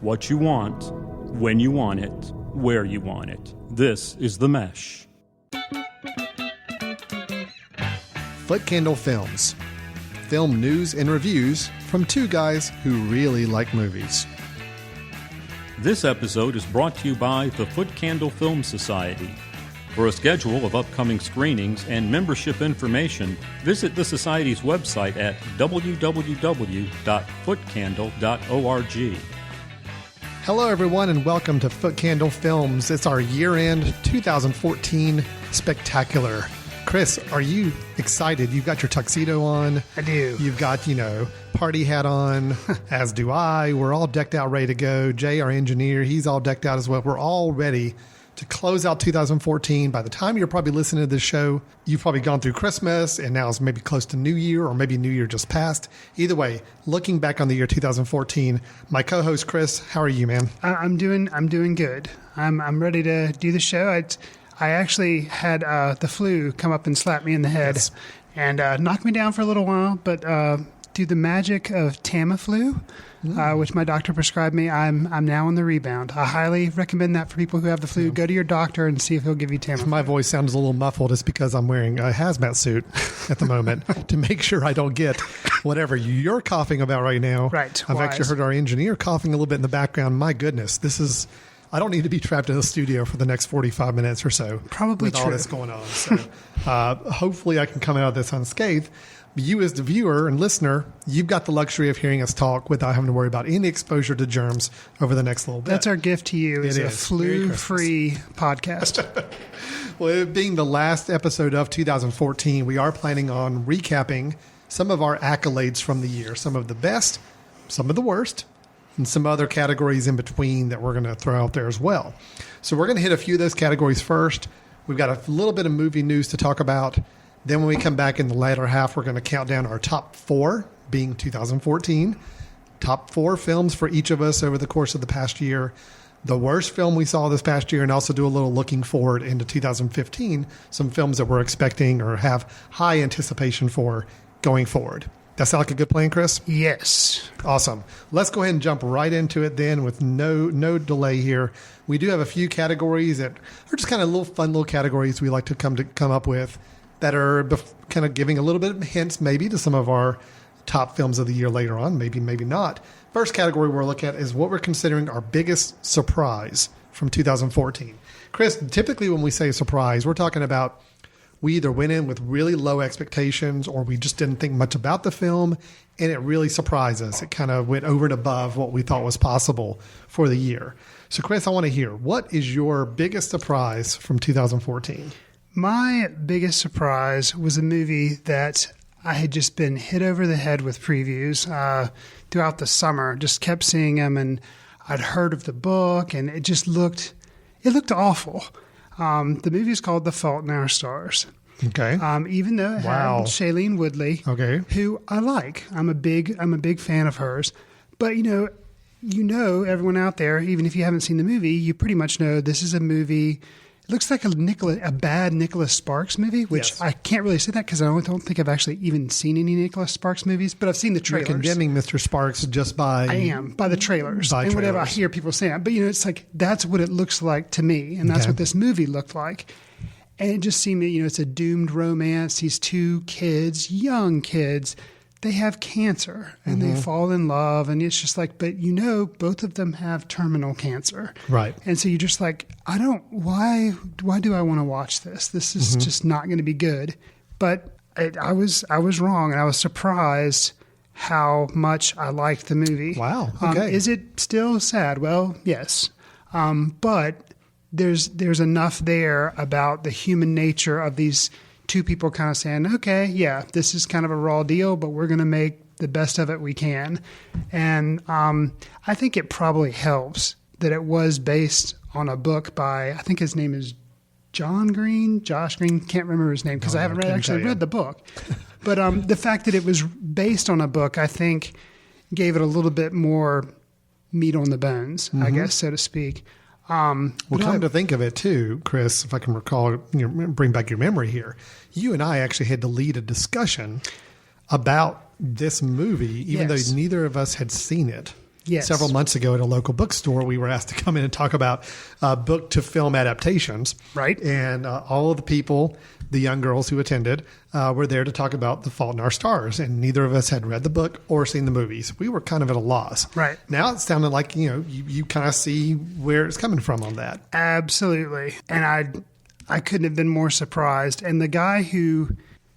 what you want, when you want it, where you want it. This is The Mesh. Footcandle Films. Film news and reviews from two guys who really like movies. This episode is brought to you by the Footcandle Film Society. For a schedule of upcoming screenings and membership information, visit the Society's website at www.footcandle.org. Hello, everyone, and welcome to Footcandle Films. It's our year-end 2014 spectacular. Chris, are you excited? You've got your tuxedo on. I do. You've got, party hat on, as do I. We're all decked out, ready to go. Jay, our engineer, he's all decked out as well. We're all ready to close out 2014. By the time you're probably listening to this show, you've probably gone through Christmas, and now it's maybe close to New Year, or maybe New Year just passed. Either way, looking back on the year 2014, my co-host Chris, how are you, man? I'm doing good. I'm ready to do the show. I actually had the flu come up and slap me in the head, yes, and knock me down for a little while, but through the magic of Tamiflu, which my doctor prescribed me, I'm now on the rebound. I highly recommend that for people who have the flu. Go to your doctor and see if he'll give you Tamiflu. My voice sounds a little muffled. It's because I'm wearing a hazmat suit at the moment to make sure I don't get whatever you're coughing about right now. Right. I've actually heard our engineer coughing a little bit in the background. My goodness, I don't need to be trapped in the studio for the next 45 minutes or so. Probably with true. all this going on. So hopefully I can come out of this unscathed. You as the viewer and listener, you've got the luxury of hearing us talk without having to worry about any exposure to germs over the next little bit. That's our gift to you. Is a flu-free podcast. Well, it being the last episode of 2014, we are planning on recapping some of our accolades from the year. Some of the best, some of the worst, and some other categories in between that we're going to throw out there as well. So we're going to hit a few of those categories first. We've got a little bit of movie news to talk about. Then when we come back in the latter half, we're going to count down our top four, being 2014. Top four films for each of us over the course of the past year. The worst film we saw this past year, and also do a little looking forward into 2015. Some films that we're expecting or have high anticipation for going forward. That sound like a good plan, Chris? Yes. Awesome. Let's go ahead and jump right into it then with no delay here. We do have a few categories that are just kind of fun little categories we like to come up with that are kind of giving a little bit of hints maybe to some of our top films of the year later on, maybe not. First category we're looking at is what we're considering our biggest surprise from 2014. Chris, typically when we say surprise, we're talking about we either went in with really low expectations or we just didn't think much about the film and it really surprised us. It kind of went over and above what we thought was possible for the year. So Chris, I want to hear, what is your biggest surprise from 2014? My biggest surprise was a movie that I had just been hit over the head with previews throughout the summer. Just kept seeing them, and I'd heard of the book, and it looked awful. The movie is called The Fault in Our Stars. Okay. Even though it had Shailene Woodley, who I like. I'm a big fan of hers. But everyone out there, even if you haven't seen the movie, you pretty much know this is a movie. It looks like a bad Nicholas Sparks movie, which yes. I can't really say that because I don't think I've actually even seen any Nicholas Sparks movies, but I've seen the trailers. You're condemning Mr. Sparks just by... I am, by the trailers. Whatever I hear people saying. But, it's like that's what it looks like to me, and that's what this movie looked like. And it just seemed, it's a doomed romance. These two kids, young kids, they have cancer and they fall in love, and it's just like, but both of them have terminal cancer. Right. And so you're just like, why do I want to watch this? This is just not going to be good. But I was wrong, and I was surprised how much I liked the movie. Wow. Okay. Is it still sad? Well, yes. But there's enough there about the human nature of these two people kind of saying, okay, yeah, this is kind of a raw deal, but we're going to make the best of it we can. And I think it probably helps that it was based on a book by, I think his name is Josh Green, can't remember his name because I haven't read the book. But the fact that it was based on a book, I think, gave it a little bit more meat on the bones, I guess, so to speak. Well, come to think of it too, Chris, if I can recall, bring back your memory here, you and I actually had to lead a discussion about this movie, even though neither of us had seen it. Yes. Several months ago at a local bookstore, we were asked to come in and talk about book to film adaptations. Right. And all of the people, the young girls who attended, were there to talk about The Fault in Our Stars. And neither of us had read the book or seen the movies. We were kind of at a loss. Right. Now it sounded like, you kind of see where it's coming from on that. Absolutely. And I couldn't have been more surprised. And the guy who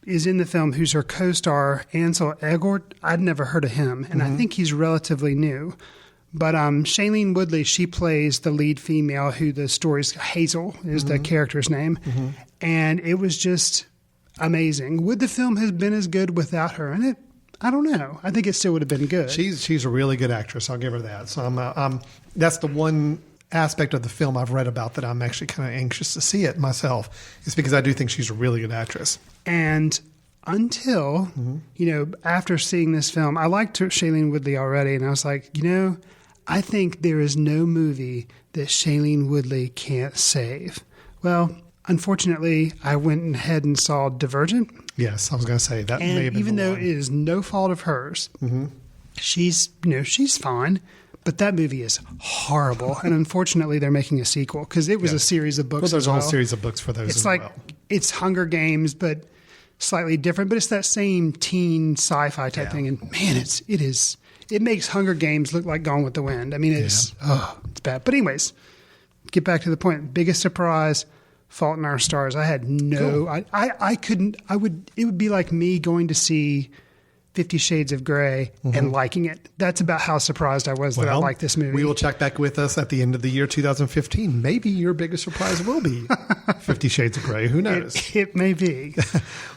is in the film, who's her co-star, Ansel Elgort, I'd never heard of him. And I think he's relatively new. But Shailene Woodley, she plays the lead female who the story's Hazel is the character's name. And it was just amazing. Would the film have been as good without her in it? I don't know. I think it still would have been good. She's a really good actress. I'll give her that. So that's the one aspect of the film I've read about that I'm actually kind of anxious to see it myself. It's because I do think she's a really good actress. And until, after seeing this film, I liked Shailene Woodley already. And I was like, I think there is no movie that Shailene Woodley can't save. Well, unfortunately, I went ahead and saw Divergent. Yes, I was going to say that. And may have been even the though one. it is no fault of hers, she's fine. But that movie is horrible. And unfortunately, they're making a sequel because it was a series of books. Well, there's as a well. whole series of books for those It's as like, well. it's Hunger Games, but slightly different. But it's that same teen sci-fi type thing. And man, it makes Hunger Games look like Gone with the Wind. I mean, it's bad. But anyways, get back to the point. Biggest surprise, Fault in Our Stars. I had it would be like me going to see 50 Shades of Grey and liking it. That's about how surprised I was that I liked this movie. We will check back with us at the end of the year 2015. Maybe your biggest surprise will be 50 Shades of Grey. Who knows? It may be.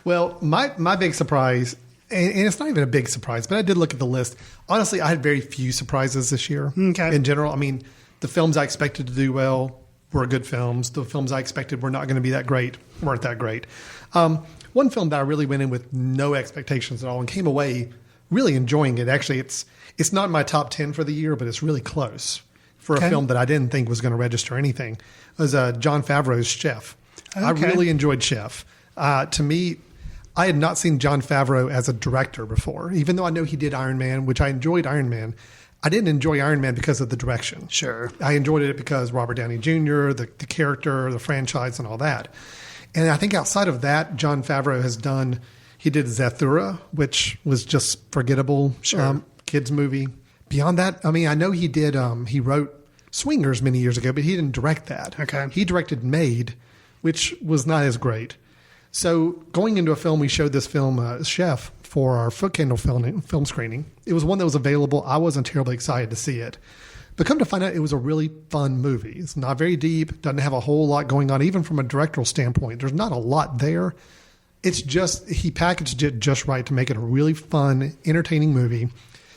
Well, my big surprise, and it's not even a big surprise, but I did look at the list. Honestly, I had very few surprises this year. Okay. In general, I mean, the films I expected to do well were good films. The films I expected were not going to be that great weren't that great. One film that I really went in with no expectations at all and came away really enjoying it. Actually, it's not in my top 10 for the year, but it's really close for a film that I didn't think was going to register anything. It was Jon Favreau's Chef. Okay. I really enjoyed Chef. To me, I had not seen Jon Favreau as a director before, even though I know he did Iron Man, which I enjoyed Iron Man. I didn't enjoy Iron Man because of the direction. Sure. I enjoyed it because Robert Downey Jr., the character, the franchise, and all that. And I think outside of that, Jon Favreau he did Zathura, which was just forgettable kids movie. Beyond that, I mean, I know he did, he wrote Swingers many years ago, but he didn't direct that. Okay. He directed Maid, which was not as great. So going into a film, we showed this film, Chef, for our Footcandle film screening. It was one that was available. I wasn't terribly excited to see it. But come to find out, it was a really fun movie. It's not very deep, doesn't have a whole lot going on, even from a directorial standpoint. There's not a lot there. It's just, he packaged it just right to make it a really fun, entertaining movie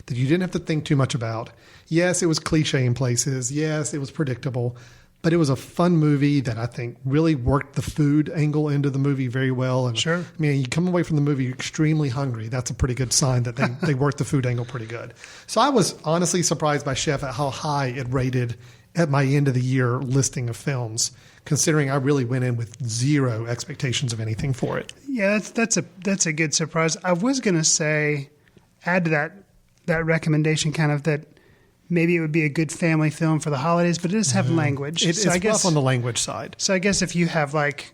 that you didn't have to think too much about. Yes, it was cliche in places. Yes, it was predictable. But it was a fun movie that I think really worked the food angle into the movie very well. And Sure. I mean, you come away from the movie extremely hungry. That's a pretty good sign that they worked the food angle pretty good. So I was honestly surprised by Chef at how high it rated at my end of the year listing of films, considering I really went in with zero expectations of anything for it. Yeah, that's a good surprise. I was going to say, add to that recommendation kind of that maybe it would be a good family film for the holidays, but it does have language. It's rough on the language side. So I guess if you have like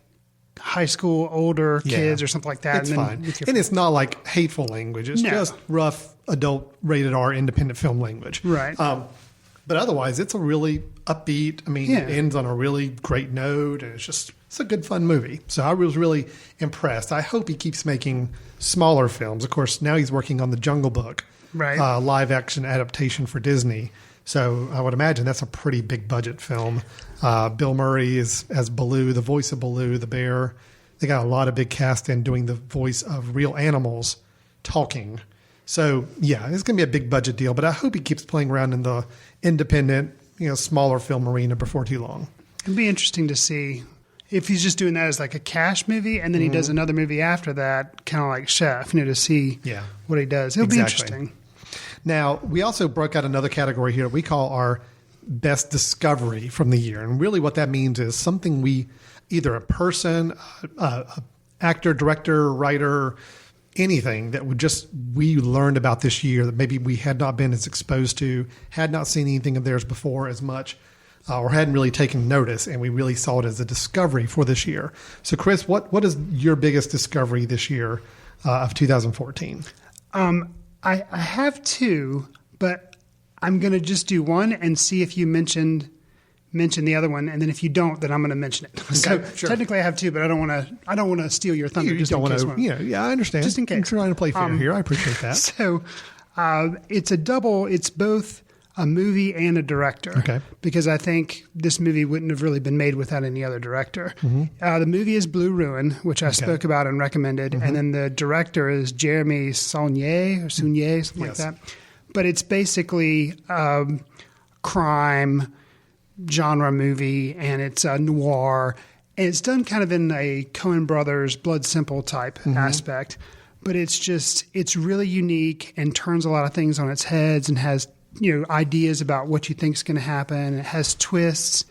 high school older kids or something like that, It's and then fine. with your And it's not like hateful language. It's No. just rough adult rated R independent film language. Right. But otherwise, it's a really upbeat. I mean, it ends on a really great note, and it's a good fun movie. So I was really impressed. I hope he keeps making smaller films. Of course, now he's working on The Jungle Book, Right. Live action adaptation for Disney. So I would imagine that's a pretty big budget film. Bill Murray is as Baloo, the voice of Baloo, the bear. They got a lot of big cast in doing the voice of real animals talking. So yeah, it's going to be a big budget deal, but I hope he keeps playing around in the independent, smaller film arena before too long. It'd be interesting to see if he's just doing that as like a cash movie, and then he does another movie after that, kind of like Chef, to see what he does. It'll be interesting. Now, we also broke out another category here we call our best discovery from the year. And really what that means is something either a person, actor, director, writer, anything that we learned about this year that maybe we had not been as exposed to, had not seen anything of theirs before as much, or hadn't really taken notice, and we really saw it as a discovery for this year. So, Chris, what is your biggest discovery this year of 2014? I have two, but I'm going to just do one and see if you mention the other one, and then if you don't, then I'm going to mention it. Okay, so sure. Technically, I have two, but I don't want to steal your thunder. You don't want to, yeah, I understand. Just in case. I'm trying to play fair here. I appreciate that. So, it's a double. It's both a movie and a director. Okay. Because I think this movie wouldn't have really been made without any other director. Mm-hmm. The movie is Blue Ruin, which I spoke about and recommended, and then the director is Jeremy Saulnier or something like that. But it's basically crime genre movie, and it's noir, and it's done kind of in a Coen Brothers Blood Simple type aspect, but it's really unique and turns a lot of things on its heads and has ideas about what you think is going to happen. It has twists,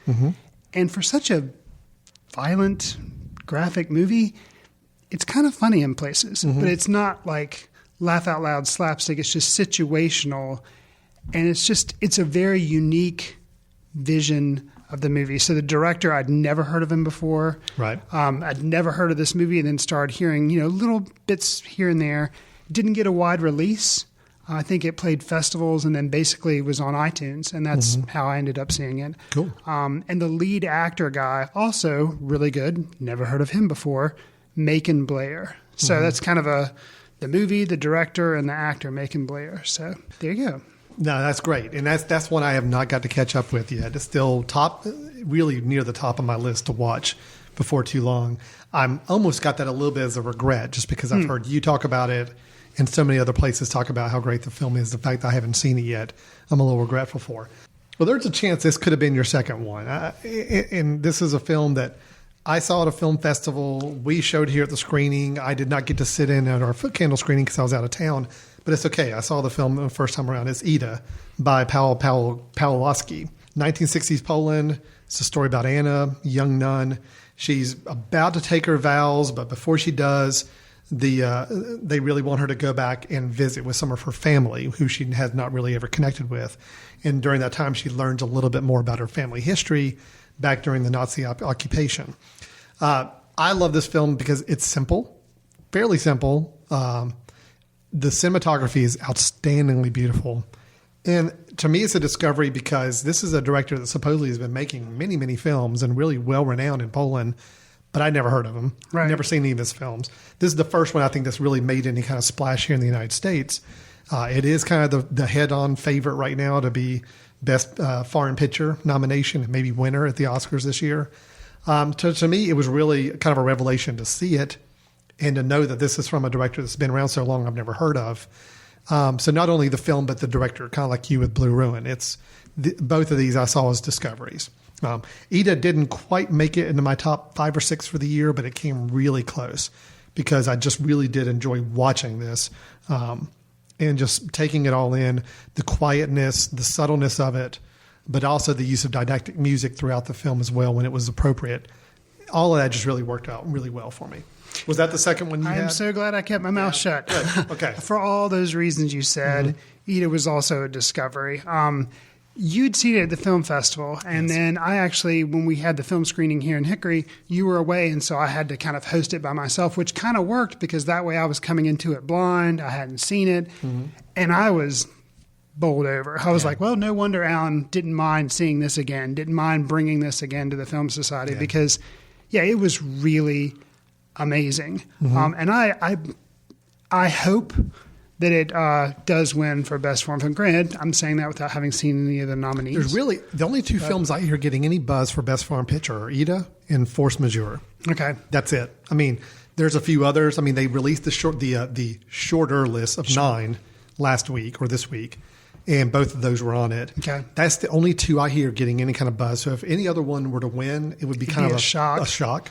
and for such a violent, graphic movie, it's kind of funny in places, but it's not like laugh out loud slapstick. It's just situational, and it's a very unique vision of the movie. So the director, I'd never heard of him before. Right. I'd never heard of this movie, and then started hearing, little bits here and there. Didn't get a wide release. I think it played festivals and then basically was on iTunes, and that's how I ended up seeing it. Cool. And the lead actor guy, also really good. Never heard of him before. Macon Blair. So that's kind of the movie, the director, and the actor, Macon Blair. So there you go. No, that's great. And that's one I have not got to catch up with yet. It's still really near the top of my list to watch before too long. I'm almost got that a little bit as a regret, just because I've heard you talk about it and so many other places talk about how great the film is. The fact that I haven't seen it yet, I'm a little regretful for. Well, there's a chance this could have been your second one. And this is a film that I saw at a film festival. We showed here at the screening. I did not get to sit in at our Footcandle screening because I was out of town. But it's okay. I saw the film the first time around. It's Ida by Pawlowski. 1960s Poland. It's a story about Anna, a young nun. She's about to take her vows, but before she does, they really want her to go back and visit with some of her family, who she has not really ever connected with. And during that time, she learns a little bit more about her family history back during the Nazi occupation. I love this film because it's simple, fairly simple. The cinematography is outstandingly beautiful. And to me, it's a discovery because this is a director that supposedly has been making many, many films and really well-renowned in Poland, but I'd never heard of him. Right. Never seen any of his films. This is the first one I think that's really made any kind of splash here in the United States. It is kind of the head-on favorite right now to be Best Foreign Picture nomination and maybe winner at the Oscars this year. To me, it was really kind of a revelation to see it and to know that this is from a director that's been around so long I've never heard of. So not only the film, but the director, kind of like you with Blue Ruin. Both of these I saw as discoveries. Ida didn't quite make it into my top 5 or 6 for the year, but it came really close because I just really did enjoy watching this and just taking it all in, the quietness, the subtleness of it, but also the use of didactic music throughout the film as well when it was appropriate. All of that just really worked out really well for me. Was that the second one you had? I'm so glad I kept my mouth shut. Good. Okay. For all those reasons you said, Ida was also a discovery. You'd seen it at the film festival, and then I actually, when we had the film screening here in Hickory, you were away, and so I had to kind of host it by myself, which kind of worked because that way I was coming into it blind. I hadn't seen it, and I was bowled over. I was like, well, no wonder Alan didn't mind seeing this again, didn't mind bringing this again to the Film Society because, it was really amazing. And I hope that it does win for Best Foreign Film. Granted, I'm saying that without having seen any of the nominees. There's really the only two films I hear getting any buzz for Best Foreign Picture are Ida and Force Majeure. Okay, that's it. I mean, there's a few others. I mean, they released the shorter list of 9 last week or this week, and both of those were on it. Okay, that's the only two I hear getting any kind of buzz. So if any other one were to win, it would be kind of a shock.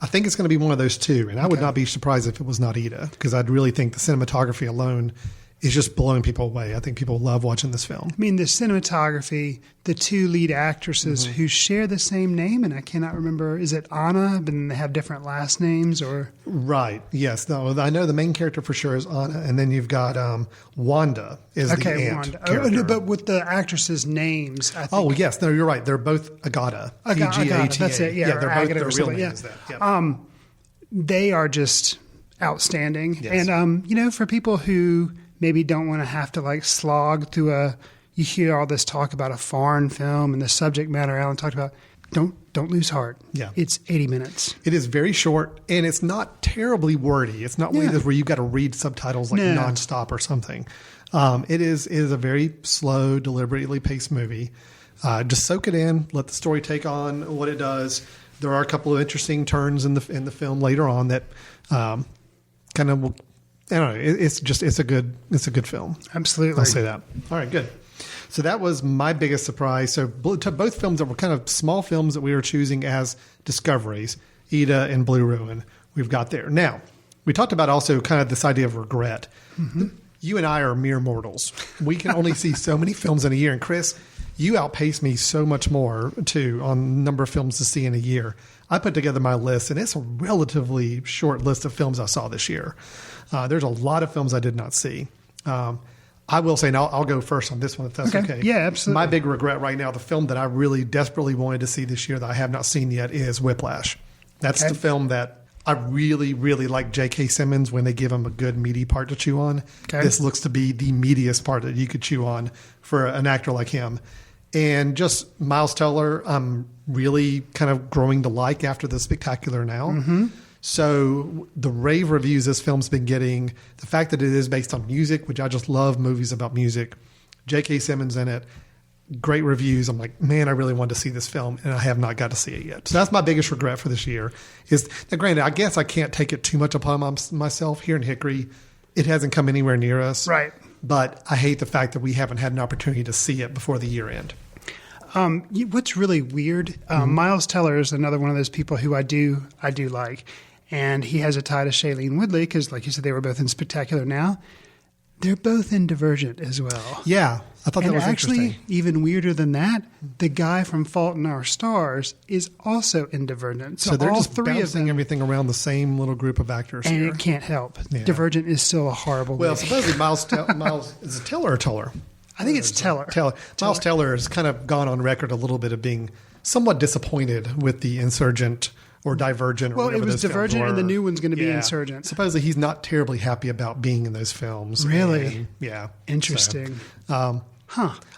I think it's going to be one of those two, and I would not be surprised if it was not Ida, because I'd really think the cinematography alone is just blowing people away. I think people love watching this film. I mean, the cinematography, the two lead actresses who share the same name, and I cannot remember, is it Anna, but then they have different last names? Or Right, yes. No, I know the main character for sure is Anna, and then you've got Wanda is the aunt character. But with the actresses' names, I think. Oh, yes. No, you're right. They're both Agata. Agata, that's it. Yeah, they're both their real names. Yeah. They are just outstanding. Yes. And, for people who maybe don't want to have to like slog through you hear all this talk about a foreign film and the subject matter Alan talked about. Don't lose heart. Yeah. It's 80 minutes. It is very short, and it's not terribly wordy. It's not one of those where you've got to read subtitles nonstop or something. It is a very slow, deliberately paced movie. Just soak it in, let the story take on what it does. There are a couple of interesting turns in the film later on that kind of will. I don't know. It's a good film. Absolutely. I'll say that. All right, good. So that was my biggest surprise. So both films that were kind of small films that we were choosing as discoveries, Ida and Blue Ruin, we've got there. Now, we talked about also kind of this idea of regret. Mm-hmm. You and I are mere mortals. We can only see so many films in a year. And Chris, you outpace me so much more, too, on number of films to see in a year. I put together my list, and it's a relatively short list of films I saw this year. There's a lot of films I did not see. I will say, and I'll go first on this one if that's okay. Yeah, absolutely. My big regret right now, the film that I really desperately wanted to see this year that I have not seen yet is Whiplash. That's the film that I really, really like J.K. Simmons when they give him a good meaty part to chew on. Okay. This looks to be the meatiest part that you could chew on for an actor like him. And just Miles Teller, I'm really kind of growing to like after The Spectacular Now. Mm-hmm. So the rave reviews this film's been getting, the fact that it is based on music, which I just love movies about music, J.K. Simmons in it, great reviews. I'm like, man, I really wanted to see this film, and I have not got to see it yet. So that's my biggest regret for this year. Now, granted, I guess I can't take it too much upon myself. Here in Hickory, it hasn't come anywhere near us. Right. But I hate the fact that we haven't had an opportunity to see it before the year end. What's really weird, Miles Teller is another one of those people who I do like. And he has a tie to Shailene Woodley because, like you said, they were both in Spectacular Now. They're both in Divergent as well. Yeah, I thought that was interesting. Actually, even weirder than that, the guy from Fault in Our Stars is also in Divergent. So they're all just three bouncing everything around the same little group of actors. And here. it can't help. Yeah. Divergent is still a horrible movie. Well, supposedly Miles is it Teller or Toller? I think it's Teller. Miles Teller has kind of gone on record a little bit of being somewhat disappointed with the Insurgent or Divergent. Well, it was Divergent, and the new one's going to be Insurgent. Supposedly, he's not terribly happy about being in those films. Really? And, Interesting. So,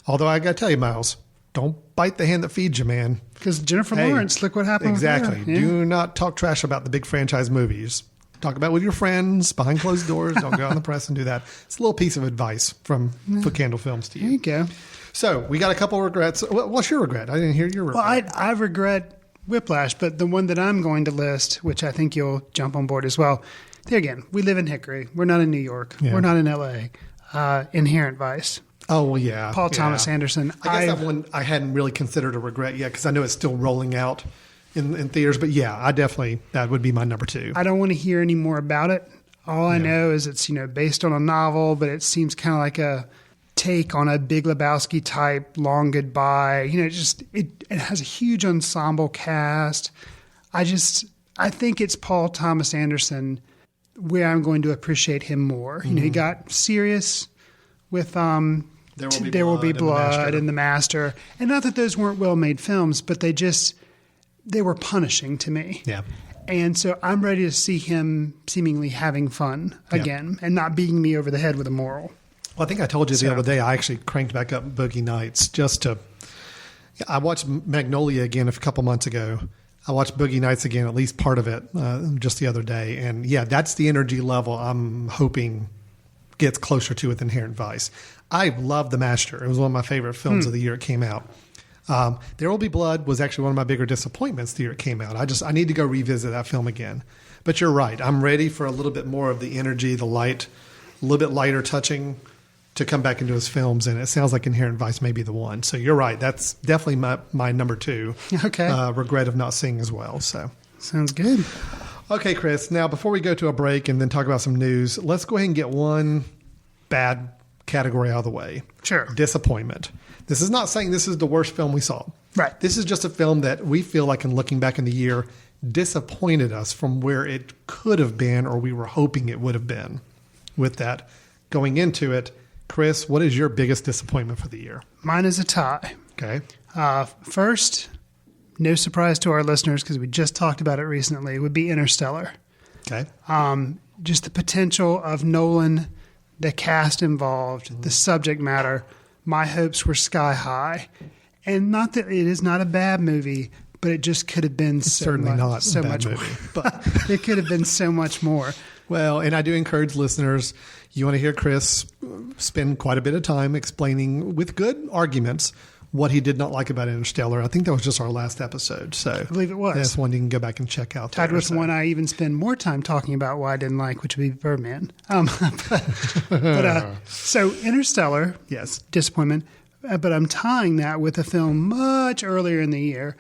Although I got to tell you, Miles, don't bite the hand that feeds you, man. Because Jennifer Lawrence, look what happened. Exactly. With her. Yeah. Do not talk trash about the big franchise movies. Talk about it with your friends behind closed doors. Don't go out in the press and do that. It's a little piece of advice from Footcandle Films to you. There you go. So we got a couple of regrets. What's your regret? I didn't hear your regret. Well, I regret Whiplash, but the one that I'm going to list, which I think you'll jump on board as well. There again, we live in Hickory. We're not in New York. Yeah. We're not in L.A. Inherent Vice. Oh, well, yeah. Paul Thomas Anderson. I guess that one I hadn't really considered a regret yet because I know it's still rolling out in theaters. But yeah, that would be my number 2. I don't want to hear any more about it. All I know is it's based on a novel, but it seems kind of like a take on a Big Lebowski type Long Goodbye. It has a huge ensemble cast. I think it's Paul Thomas Anderson where I'm going to appreciate him more. Mm-hmm. He got serious with There Will Be Blood and The Master. And not that those weren't well-made films, but they were punishing to me. Yeah. And so I'm ready to see him seemingly having fun again and not beating me over the head with a moral. Well, I think I told you the other day I actually cranked back up Boogie Nights I watched Magnolia again a couple months ago. I watched Boogie Nights again, at least part of it, just the other day. And yeah, that's the energy level I'm hoping gets closer to with Inherent Vice. I love The Master. It was one of my favorite films of the year it came out. There Will Be Blood was actually one of my bigger disappointments the year it came out. I need to go revisit that film again. But you're right. I'm ready for a little bit more of the energy, the light, a little bit lighter touching to come back into his films. And it sounds like Inherent Vice may be the one. So you're right. That's definitely my number 2. Okay. Regret of not seeing as well. So sounds good. Okay, Chris. Now, before we go to a break and then talk about some news, let's go ahead and get one bad category out of the way. Sure. Disappointment. This is not saying this is the worst film we saw. Right. This is just a film that we feel like, in looking back in the year, disappointed us from where it could have been or we were hoping it would have been. With that, going into it, Chris, what is your biggest disappointment for the year? Mine is a tie. Okay. First, no surprise to our listeners because we just talked about it recently, would be Interstellar. Okay. Just the potential of Nolan, the cast involved, the subject matter. My hopes were sky high. And not that it is not a bad movie, but it just could have been certainly not a bad movie. But it could have been so much more. Well, and I do encourage listeners, you want to hear Chris spend quite a bit of time explaining with good arguments what he did not like about Interstellar. I think that was just our last episode. So I believe it was. That's one you can go back and check out. Tied with one I even spend more time talking about why I didn't like, which would be Birdman. So Interstellar, yes, disappointment. But I'm tying that with a film much earlier in the year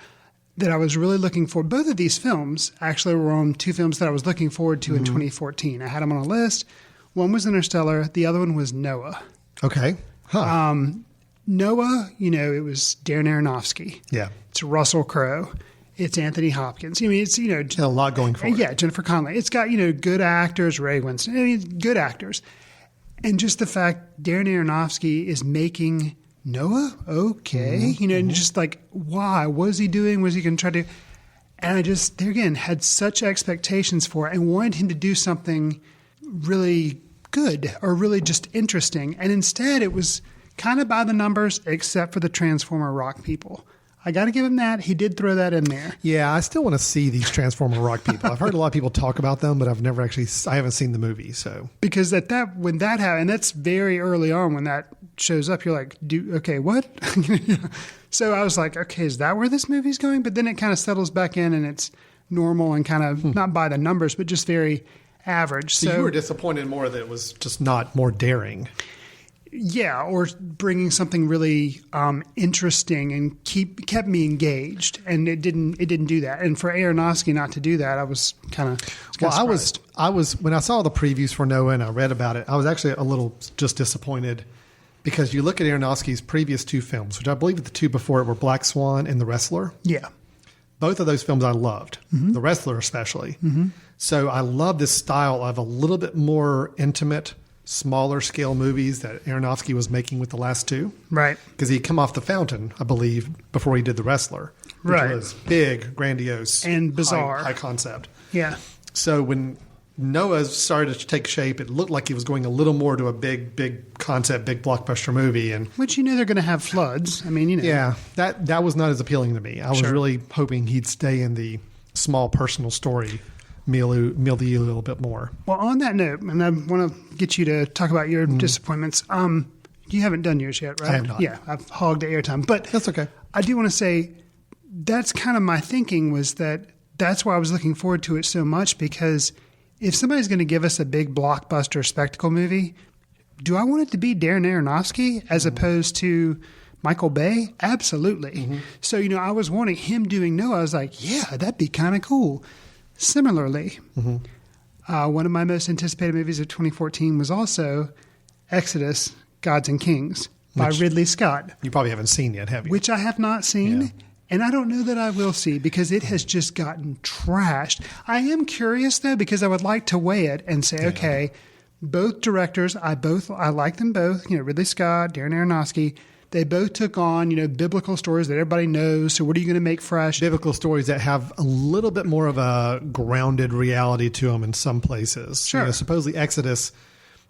that I was really looking for. Both of these films actually were on two films that I was looking forward to in 2014. I had them on a list. One was Interstellar. The other one was Noah. Okay. Huh. Noah, it was Darren Aronofsky. Yeah. It's Russell Crowe. It's Anthony Hopkins. I mean, it's, a lot going for it. Yeah, Jennifer Connelly. It's got, good actors, Ray Winston. I mean, good actors. And just the fact Darren Aronofsky is making Noah, okay. And just like, why? What is he doing? Was he going to try to... And I just, there again, had such expectations for it and wanted him to do something really good or really just interesting. And instead, it was kind of by the numbers, except for the Transformer rock people. I got to give him that. He did throw that in there. Yeah, I still want to see these Transformer rock people. I've heard a lot of people talk about them, but I haven't seen the movie. So because when that happened, and that's very early on when that shows up, you're like, okay, what? So I was like, okay, is that where this movie's going? But then it kind of settles back in, and it's normal and kind of not by the numbers, but just very average. So you were disappointed more that it was just not more daring. Yeah, or bringing something really interesting and kept me engaged, and it didn't do that. And for Aronofsky not to do that, I was kind of surprised. I was when I saw the previews for Noah and I read about it, I was actually a little just disappointed because you look at Aronofsky's previous two films, which I believe the two before it were Black Swan and The Wrestler. Yeah, both of those films I loved, The Wrestler especially. So I love this style of a little bit more intimate, smaller scale movies that Aronofsky was making with the last two. Right. Because he'd come off The Fountain, I believe, before he did The Wrestler. Which was big, grandiose. And bizarre. High concept. Yeah. So when Noah started to take shape, it looked like he was going a little more to a big concept, big blockbuster movie. And which they're going to have floods. I mean, Yeah, that was not as appealing to me. I was really hoping he'd stay in the small personal story milieu a little bit more. Well, on that note, and I want to get you to talk about your disappointments. You haven't done yours yet, right? I have not. Yeah, I've hogged the airtime. But that's okay. I do want to say that's kind of my thinking was that's why I was looking forward to it so much, because if somebody's going to give us a big blockbuster spectacle movie, do I want it to be Darren Aronofsky as opposed to Michael Bay? Absolutely. So, I was wanting him doing Noah. I was like, yeah, that'd be kind of cool. Similarly, one of my most anticipated movies of 2014 was also Exodus, Gods and Kings by Ridley Scott. You probably haven't seen yet, have you? Which I have not seen, and I don't know that I will see because it has just gotten trashed. I am curious, though, because I would like to weigh it and say, okay, both directors, I like them both, Ridley Scott, Darren Aronofsky. They both took on, biblical stories that everybody knows. So what are you going to make fresh? Biblical stories that have a little bit more of a grounded reality to them in some places. Sure. Supposedly Exodus,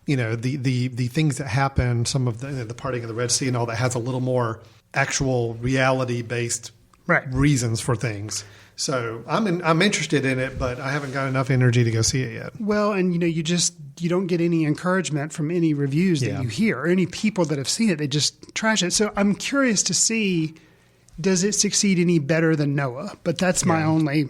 the things that happen, some of the parting of the Red Sea and all that has a little more actual reality-based reasons for things. So I'm interested in it, but I haven't got enough energy to go see it yet. Well, and you don't get any encouragement from any reviews that you hear or any people that have seen it. They just trash it. So I'm curious to see, does it succeed any better than Noah? But that's my only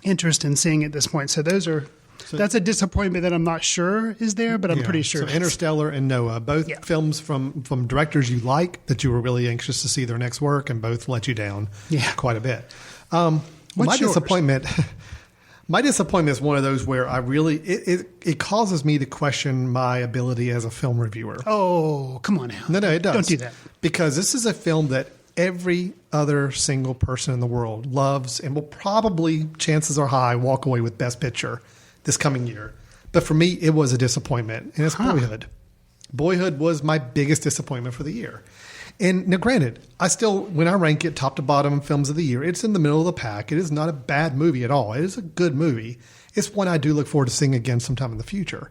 interest in seeing it at this point. So that's a disappointment that I'm not sure is there, but I'm pretty sure. So Interstellar and Noah, both films from directors you like that you were really anxious to see their next work, and both let you down quite a bit. My My disappointment is one of those where I really it causes me to question my ability as a film reviewer. Oh, come on now. No, it does. Don't do that. Because this is a film that every other single person in the world loves and will probably, chances are high, walk away with Best Picture this coming year. But for me, it was a disappointment, and it's Boyhood. Boyhood was my biggest disappointment for the year. And now, granted, when I rank it top to bottom films of the year, it's in the middle of the pack. It is not a bad movie at all. It is a good movie. It's one I do look forward to seeing again sometime in the future.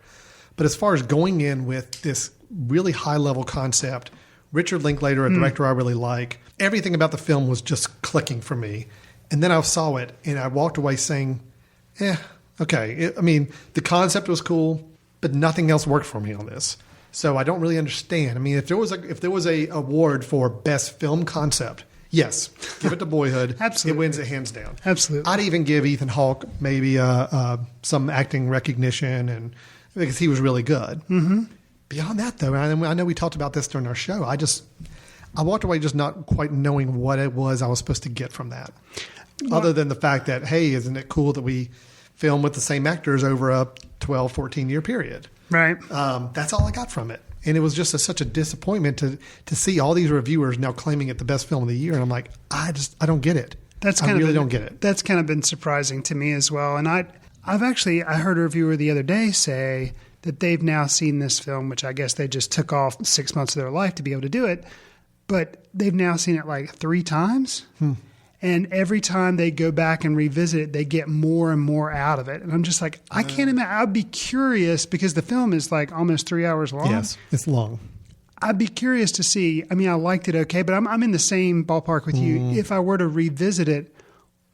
But as far as going in with this really high-level concept, Richard Linklater, a director I really like, everything about the film was just clicking for me. And then I saw it, and I walked away saying, okay. The concept was cool, but nothing else worked for me on this. So I don't really understand. I mean, if there was a award for best film concept, yes, give it to Boyhood. Absolutely. It wins it hands down. Absolutely. I'd even give Ethan Hawke maybe some acting recognition, and because he was really good. Mm-hmm. Beyond that, though, and I know we talked about this during our show. I walked away just not quite knowing what it was I was supposed to get from that, other than the fact that, hey, isn't it cool that we film with the same actors over a 12, 14-year period? Right. That's all I got from it. And it was just such a disappointment to see all these reviewers now claiming it the best film of the year. And I'm like, I don't get it. I really don't get it. That's kind of been surprising to me as well. And I heard a reviewer the other day say that they've now seen this film, which I guess they just took off 6 months of their life to be able to do it. But they've now seen it like 3 times. And every time they go back and revisit it, they get more and more out of it. And I'm just like, I can't imagine. I'd be curious because the film is like almost 3 hours long. Yes, it's long. I'd be curious to see. I mean, I liked it okay, but I'm in the same ballpark with you. If I were to revisit it,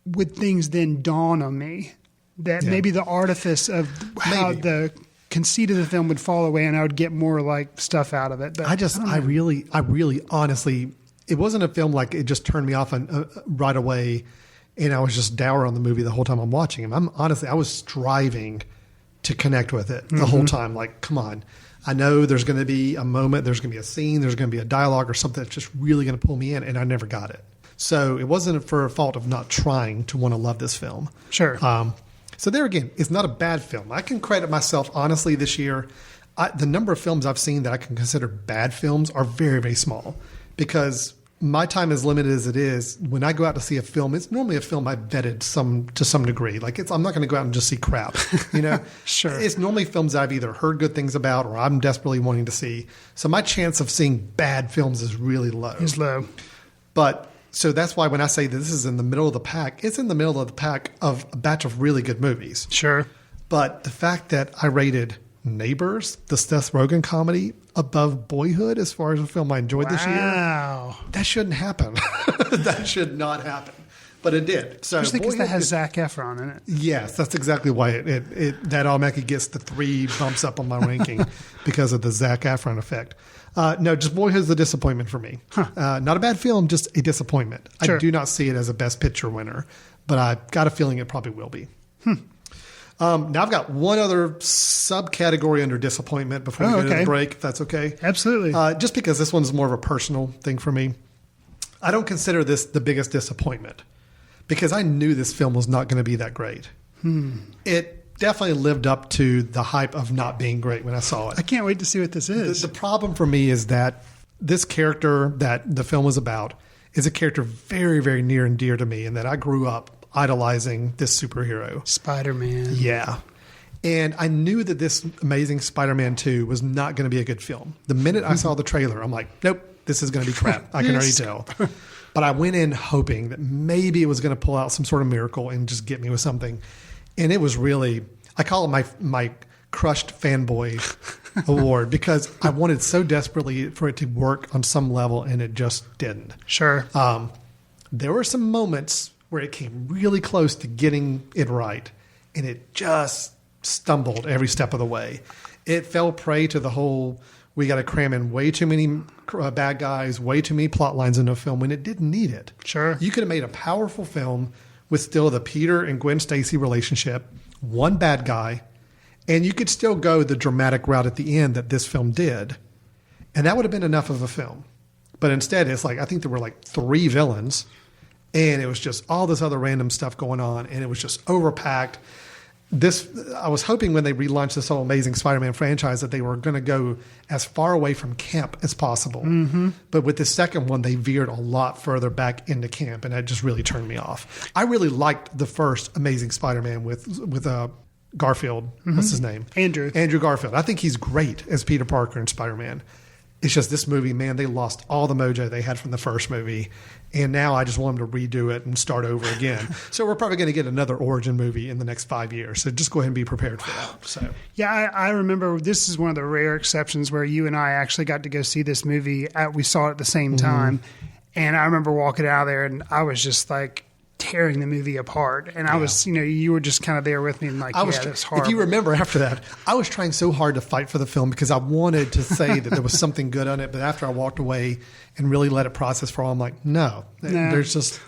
would things then dawn on me that maybe the artifice of how the conceit of the film would fall away and I would get more like stuff out of it? But I really honestly, it wasn't a film like it just turned me off right away and I was just dour on the movie the whole time I'm watching it. I was striving to connect with it the whole time. Like, come on. I know there's going to be a moment, there's going to be a scene, there's going to be a dialogue or something that's just really going to pull me in, and I never got it. So it wasn't for a fault of not trying to want to love this film. Sure. So there again, it's not a bad film. I can credit myself, honestly, this year. The number of films I've seen that I can consider bad films are very, very small because my time is limited as it is. When I go out to see a film, it's normally a film I've vetted to some degree. Like I'm not going to go out and just see crap, you know? Sure. It's normally films I've either heard good things about or I'm desperately wanting to see. So my chance of seeing bad films is really low. It's low. But so that's why when I say that this is in the middle of the pack, it's in the middle of the pack of a batch of really good movies. Sure. But the fact that I rated Neighbors, the Seth Rogen comedy, above Boyhood as far as a film I enjoyed this year. Wow. That shouldn't happen. That should not happen. But it did. So especially because that has Zac Efron in it. Yes, that's exactly why it that automatically gets the 3 bumps up on my ranking because of the Zac Efron effect. No, just Boyhood's a disappointment for me. Not a bad film, just a disappointment. Sure. I do not see it as a Best Picture winner, but I've got a feeling it probably will be. Now I've got one other subcategory under disappointment before we go to the break, if that's okay. Absolutely. Just because this one's more of a personal thing for me. I don't consider this the biggest disappointment because I knew this film was not going to be that great. It definitely lived up to the hype of not being great when I saw it. I can't wait to see what this is. The problem for me is that this character that the film was about is a character very, very near and dear to me and that I grew up idolizing this superhero. Spider-Man. Yeah. And I knew that this amazing Spider-Man 2 was not going to be a good film. The minute I saw the trailer, I'm like, nope, this is going to be crap. I can already tell. But I went in hoping that maybe it was going to pull out some sort of miracle and just get me with something. And it was really, I call it my crushed fanboy award because I wanted so desperately for it to work on some level and it just didn't. Sure. There were some moments where it came really close to getting it right, and it just stumbled every step of the way. It fell prey to the whole, we got to cram in way too many bad guys, way too many plot lines into a film when it didn't need it. Sure. You could have made a powerful film with still the Peter and Gwen Stacy relationship, one bad guy, and you could still go the dramatic route at the end that this film did, and that would have been enough of a film. But instead, it's like, I think there were like 3 villains, and it was just all this other random stuff going on, and it was just overpacked. I was hoping when they relaunched this whole Amazing Spider-Man franchise that they were going to go as far away from camp as possible. Mm-hmm. But with the second one, they veered a lot further back into camp, and that just really turned me off. I really liked the first Amazing Spider-Man with Garfield. Mm-hmm. What's his name? Andrew Garfield. I think he's great as Peter Parker and Spider-Man. It's just this movie, man, they lost all the mojo they had from the first movie. And now I just want them to redo it and start over again. So we're probably going to get another origin movie in the next 5 years. So just go ahead and be prepared for that. So yeah, I remember this is one of the rare exceptions where you and I actually got to go see this movie. We saw it at the same time. And I remember walking out of there and I was just like tearing the movie apart. And I was, you were just kind of there with me and like, that's horrible. If you remember after that, I was trying so hard to fight for the film because I wanted to say that there was something good on it. But after I walked away and really let it process for all, I'm like, no, there's just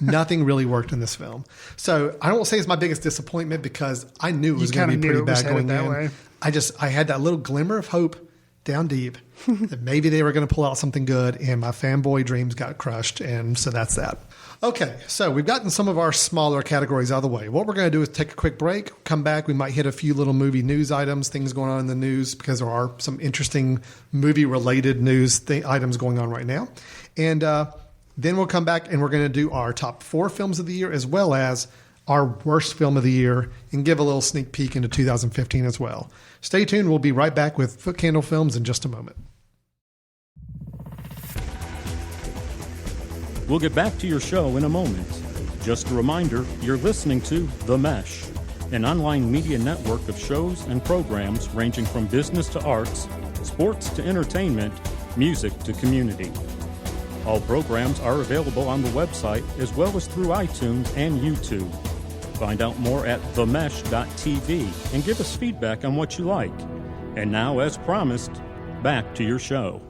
nothing really worked in this film. So I don't say it's my biggest disappointment because I knew it was going to be pretty bad going in. Way. I had that little glimmer of hope down deep that maybe they were going to pull out something good, and my fanboy dreams got crushed. And so that's that. Okay, so we've gotten some of our smaller categories out of the way. What we're going to do is take a quick break, come back. We might hit a few little movie news items, things going on in the news, because there are some interesting movie-related news items going on right now. And then we'll come back and we're going to do our top 4 films of the year as well as our worst film of the year and give a little sneak peek into 2015 as well. Stay tuned. We'll be right back with Footcandle Films in just a moment. We'll get back to your show in a moment. Just a reminder, you're listening to The Mesh, an online media network of shows and programs ranging from business to arts, sports to entertainment, music to community. All programs are available on the website as well as through iTunes and YouTube. Find out more at themesh.tv and give us feedback on what you like. And now, as promised, back to your show.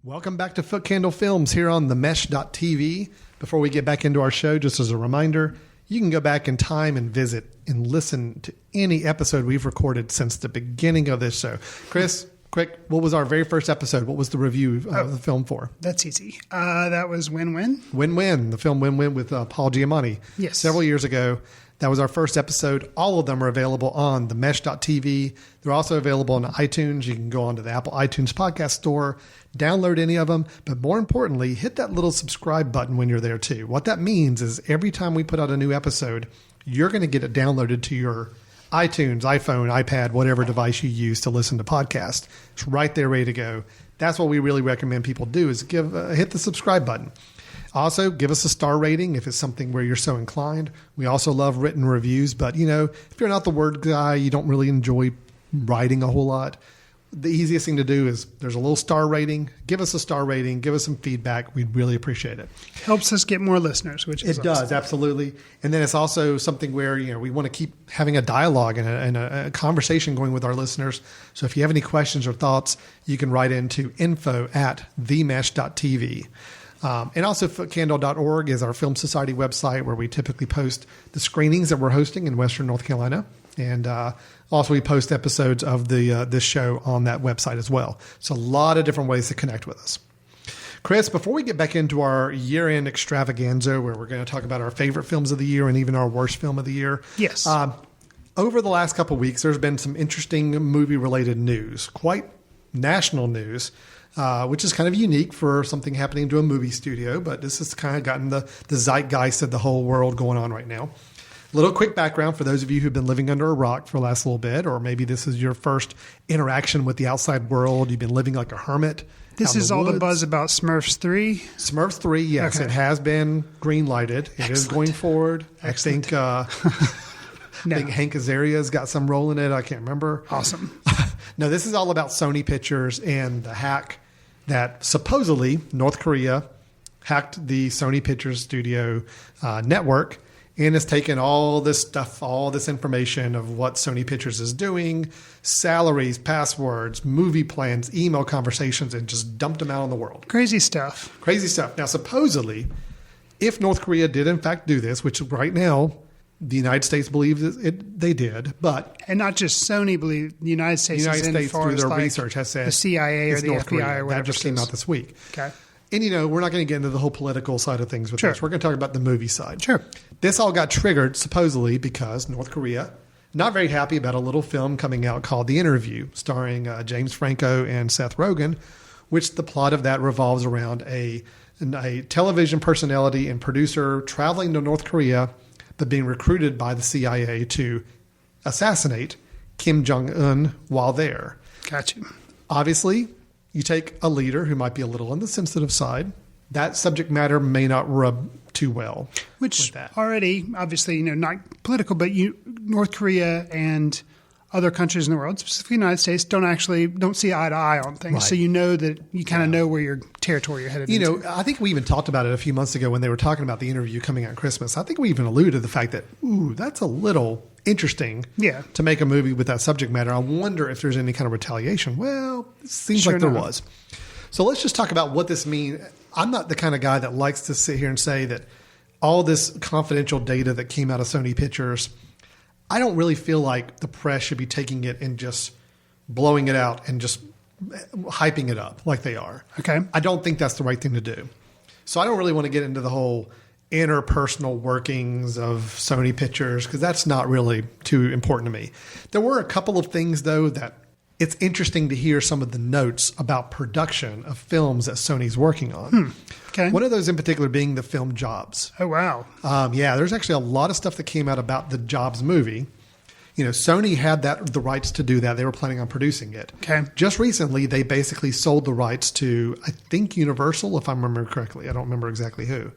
Welcome back to Footcandle Films here on themesh.tv. Before we get back into our show, just as a reminder, you can go back in time and visit and listen to any episode we've recorded since the beginning of this show. Chris, quick, what was our very first episode? What was the review of the film for? That's easy. That was Win-Win. Win-Win, the film Win-Win with Paul Giamatti. Yes. Several years ago. That was our first episode. All of them are available on themesh.tv. They're also available on iTunes. You can go onto the Apple iTunes podcast store, download any of them, but more importantly, hit that little subscribe button when you're there too. What that means is every time we put out a new episode, you're going to get it downloaded to your iTunes, iPhone, iPad, whatever device you use to listen to podcasts. It's right there ready to go. That's what we really recommend people do is hit the subscribe button. Also, give us a star rating if it's something where you're so inclined. We also love written reviews, but if you're not the word guy, you don't really enjoy writing a whole lot, the easiest thing to do is there's a little star rating. Give us a star rating. Give us some feedback. We'd really appreciate it. Helps us get more listeners, which is It does, absolutely. And then it's also something where we want to keep having a dialogue and a conversation going with our listeners. So if you have any questions or thoughts, you can write into info@themesh.tv. And also footcandle.org is our Film Society website where we typically post the screenings that we're hosting in Western North Carolina. And also we post episodes of this show on that website as well. So a lot of different ways to connect with us. Chris, before we get back into our year-end extravaganza where we're going to talk about our favorite films of the year and even our worst film of the year. Yes. Over the last couple of weeks, there's been some interesting movie-related news, quite national news. Which is kind of unique for something happening to a movie studio, but this has kind of gotten the zeitgeist of the whole world going on right now. A little quick background for those of you who've been living under a rock for the last little bit, or maybe this is your first interaction with the outside world. You've been living like a hermit. This is all the buzz about Smurfs 3? Smurfs 3, yes. Okay. It has been green-lighted. It is going forward. Excellent. I think Hank Azaria's got some role in it. I can't remember. Awesome. No, this is all about Sony Pictures and the hack that supposedly North Korea hacked the Sony Pictures Studio network and has taken all this stuff, all this information of what Sony Pictures is doing, salaries, passwords, movie plans, email conversations, and just dumped them out on the world. Crazy stuff. Crazy stuff. Now, supposedly, if North Korea did in fact do this, which right now the United States believes they did, but... And not just Sony believe the United States through their research has said the CIA or the North FBI Korea. or whatever. That just came out this week. Okay. And, we're not going to get into the whole political side of things with Sure. this. We're going to talk about the movie side. Sure. This all got triggered, supposedly, because North Korea, not very happy about a little film coming out called The Interview, starring James Franco and Seth Rogen, which the plot of that revolves around a television personality and producer traveling to North Korea, but being recruited by the CIA to assassinate Kim Jong-un while there. Gotcha. Obviously, you take a leader who might be a little on the sensitive side. That subject matter may not rub too well. Which with that. already, obviously, not political, but North Korea and other countries in the world, specifically the United States, don't see eye to eye on things. Right. So that you kind of know where your territory you're headed into. I think we even talked about it a few months ago when they were talking about The Interview coming out at Christmas. I think we even alluded to the fact that, that's a little interesting to make a movie with that subject matter. I wonder if there's any kind of retaliation. Well, it seems like there was. So let's just talk about what this means. I'm not the kind of guy that likes to sit here and say that all this confidential data that came out of Sony Pictures, I don't really feel like the press should be taking it and just blowing it out and just hyping it up like they are. Okay. I don't think that's the right thing to do. So I don't really want to get into the whole interpersonal workings of Sony Pictures because that's not really too important to me. There were a couple of things, though, that it's interesting to hear some of the notes about production of films that Sony's working on. Okay. One of those in particular being the film Jobs. Oh, wow. There's actually a lot of stuff that came out about the Jobs movie. Sony had the rights to do that. They were planning on producing it. Okay. Just recently, they basically sold the rights to, I think, Universal, if I remember correctly. I don't remember exactly who.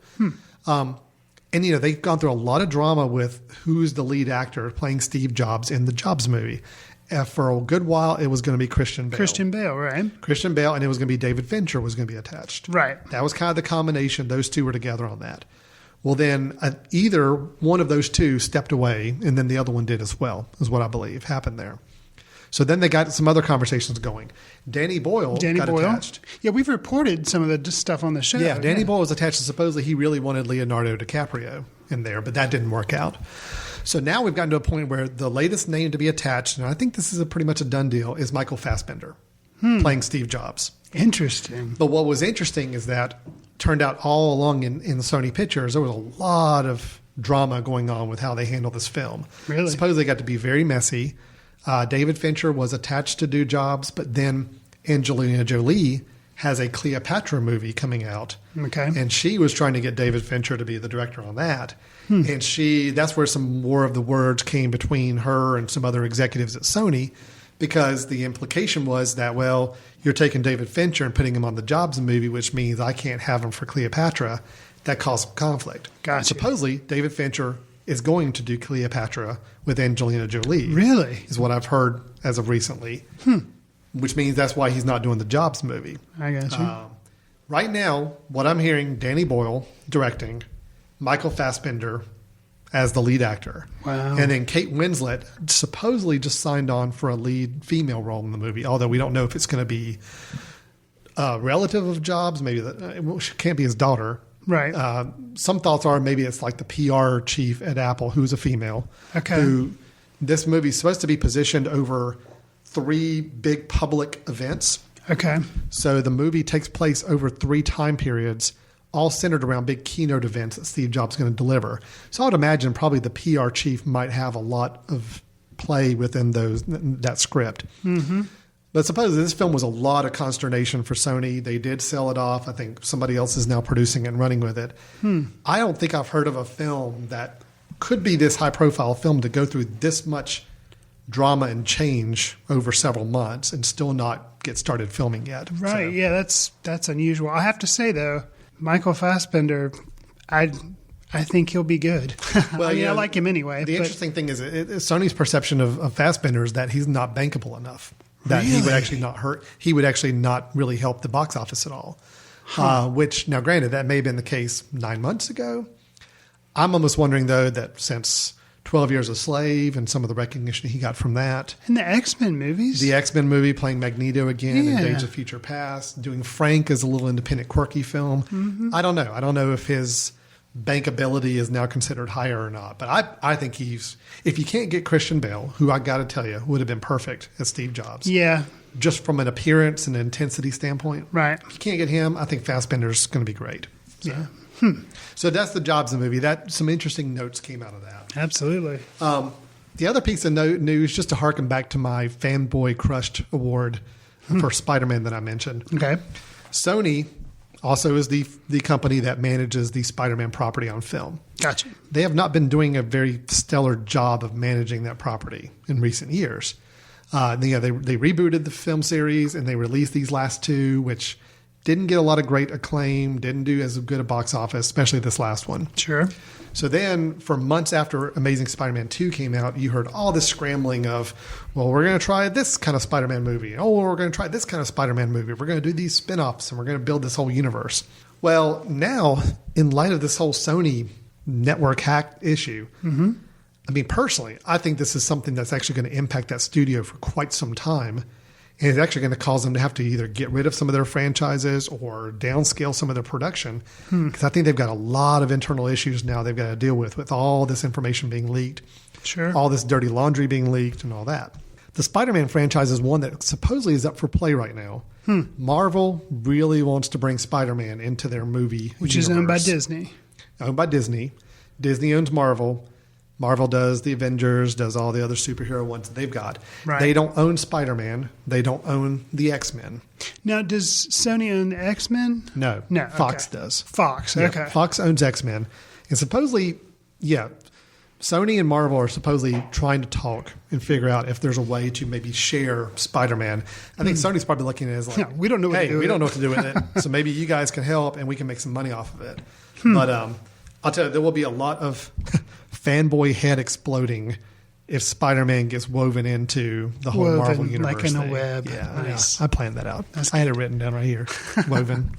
They've gone through a lot of drama with who's the lead actor playing Steve Jobs in the Jobs movie. For a good while, it was going to be Christian Bale. Christian Bale, right? Christian Bale, and it was going to be David Fincher was going to be attached. Right. That was kind of the combination. Those two were together on that. Well, then either one of those two stepped away, and then the other one did as well, is what I believe happened there. So then they got some other conversations going. Danny Boyle got attached. Yeah, we've reported some of the stuff on the show. Yeah, Danny Boyle was attached, and supposedly he really wanted Leonardo DiCaprio in there, but that didn't work out. So now we've gotten to a point where the latest name to be attached, and I think this is pretty much a done deal, is Michael Fassbender playing Steve Jobs. Interesting. But what was interesting is that turned out all along in Sony Pictures, there was a lot of drama going on with how they handled this film. Really? Supposedly got to be very messy. David Fincher was attached to do Jobs, but then Angelina Jolie has a Cleopatra movie coming out. Okay. And she was trying to get David Fincher to be the director on that. And that's where some more of the words came between her and some other executives at Sony, because the implication was that, well, you're taking David Fincher and putting him on the Jobs movie, which means I can't have him for Cleopatra. That caused conflict. Gotcha. Supposedly, David Fincher is going to do Cleopatra with Angelina Jolie. Really? Is what I've heard as of recently. Which means that's why he's not doing the Jobs movie. I got you. Right now, what I'm hearing, Danny Boyle directing, Michael Fassbender as the lead actor. Wow. And then Kate Winslet supposedly just signed on for a lead female role in the movie, although we don't know if it's going to be a relative of Jobs. Maybe she can't be his daughter. Right. Some thoughts are maybe it's like the PR chief at Apple, who's a female. Okay. Who this movie is supposed to be positioned over 3 big public events. Okay. So the movie takes place over 3 time periods, all centered around big keynote events that Steve Jobs is going to deliver. So I would imagine probably the PR chief might have a lot of play within that script. Mm-hmm. But supposedly this film was a lot of consternation for Sony. They did sell it off. I think somebody else is now producing it and running with it. I don't think I've heard of a film that could be this high-profile film to go through this much drama and change over several months and still not get started filming yet. Right. So. Yeah, that's unusual. I have to say, though, Michael Fassbender, I think he'll be good. Well, I like him anyway. The interesting thing is Sony's perception of Fassbender is that he's not bankable enough. That he would actually not hurt. He would actually not really help the box office at all. Which, now granted, that may have been the case 9 months ago. I'm almost wondering, though, that since 12 Years a Slave and some of the recognition he got from that. And the X-Men movies. The X-Men movie, playing Magneto again in Days of Future Past, doing Frank as a little independent, quirky film. Mm-hmm. I don't know. I don't know if his bankability is now considered higher or not. But I think if you can't get Christian Bale, who I got to tell you would have been perfect as Steve Jobs. Yeah. Just from an appearance and intensity standpoint. Right. If you can't get him, I think Fassbender's going to be great. So. Yeah. So that's the Jobs movie. Some interesting notes came out of that. Absolutely. The other piece of news, just to harken back to my Fanboy Crushed award for Spider-Man that I mentioned. Okay. Sony also is the company that manages the Spider-Man property on film. Gotcha. They have not been doing a very stellar job of managing that property in recent years. They rebooted the film series and they released these last two, which didn't get a lot of great acclaim, didn't do as good a box office, especially this last one. Sure. So then for months after Amazing Spider-Man 2 came out, you heard all this scrambling of, well, we're going to try this kind of Spider-Man movie. Oh, we're going to try this kind of Spider-Man movie. We're going to do these spin-offs and we're going to build this whole universe. Well, now, in light of this whole Sony network hack issue, I mean, personally, I think this is something that's actually going to impact that studio for quite some time. And it's actually going to cause them to have to either get rid of some of their franchises or downscale some of their production. Because I think they've got a lot of internal issues now they've got to deal with all this information being leaked, all this dirty laundry being leaked and all that. The Spider-Man franchise is one that supposedly is up for play right now. Marvel really wants to bring Spider-Man into their movie Which universe. is owned by Disney. Owned by Disney. Disney owns Marvel. Marvel does the Avengers, does all the other superhero ones that they've got. Right. They don't own Spider-Man. They don't own the X-Men. Now, does Sony own the X-Men? No. No. Fox Okay. does. Fox. Yeah, Okay. Fox owns X-Men. And supposedly, Sony and Marvel are supposedly trying to talk and figure out if there's a way to maybe share Spider-Man. I think Sony's probably looking at it as like, Yeah, we don't know what to do with we don't it. know what to do with it. So maybe you guys can help and we can make some money off of it. But I'll tell you, there will be a lot of fanboy head exploding if Spider-Man gets woven into the whole Marvel universe. Like in a thing. web. Yeah, Nice. yeah, I planned that out. I had it written down right here, woven.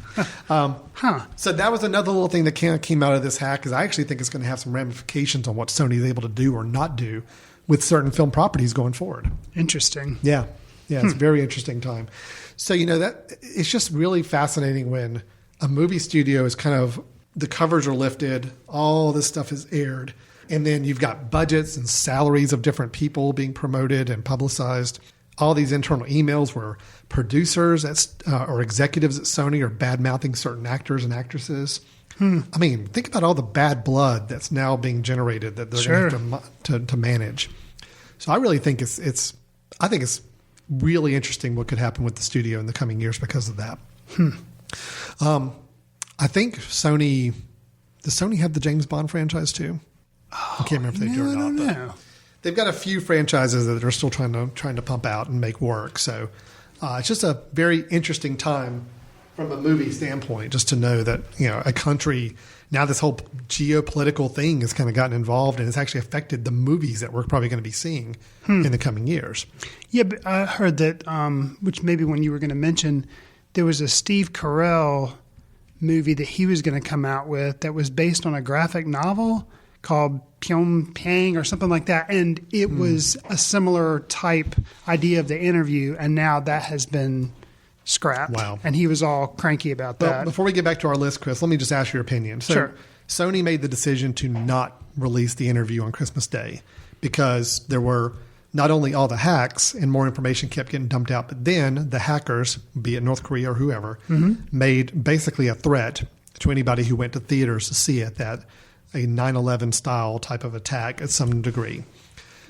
So that was another little thing that came out of this hack, because I actually think it's going to have some ramifications on what Sony is able to do or not do with certain film properties going forward. Interesting. Yeah, it's a very interesting time. So, that it's just really fascinating when a movie studio is kind of, the covers are lifted, all this stuff is aired, and then you've got budgets and salaries of different people being promoted and publicized. All these internal emails where producers or executives at Sony are bad-mouthing certain actors and actresses. I mean, think about all the bad blood that's now being generated that they're going to have to manage. So I really think it's really interesting what could happen with the studio in the coming years because of that. I think does Sony have the James Bond franchise too? I can't remember if they do or not. I don't but know. they've got a few franchises that they're still trying to pump out and make work. So it's just a very interesting time from a movie standpoint, just to know that a country, now this whole geopolitical thing has kind of gotten involved and it's actually affected the movies that we're probably going to be seeing in the coming years. Yeah, but I heard that, which maybe when you were going to mention, there was a Steve Carell movie that he was going to come out with that was based on a graphic novel called Pyongyang or something like that. And it was a similar type idea of the interview. And now that has been scrapped. Wow. And he was all cranky about that. Well, before we get back to our list, Chris, let me just ask your opinion. So Sure. Sony made the decision to not release the interview on Christmas Day because there were not only all the hacks and more information kept getting dumped out, but then the hackers, be it North Korea or whoever, made basically a threat to anybody who went to theaters to see it, that a 9/11 style type of attack at some degree.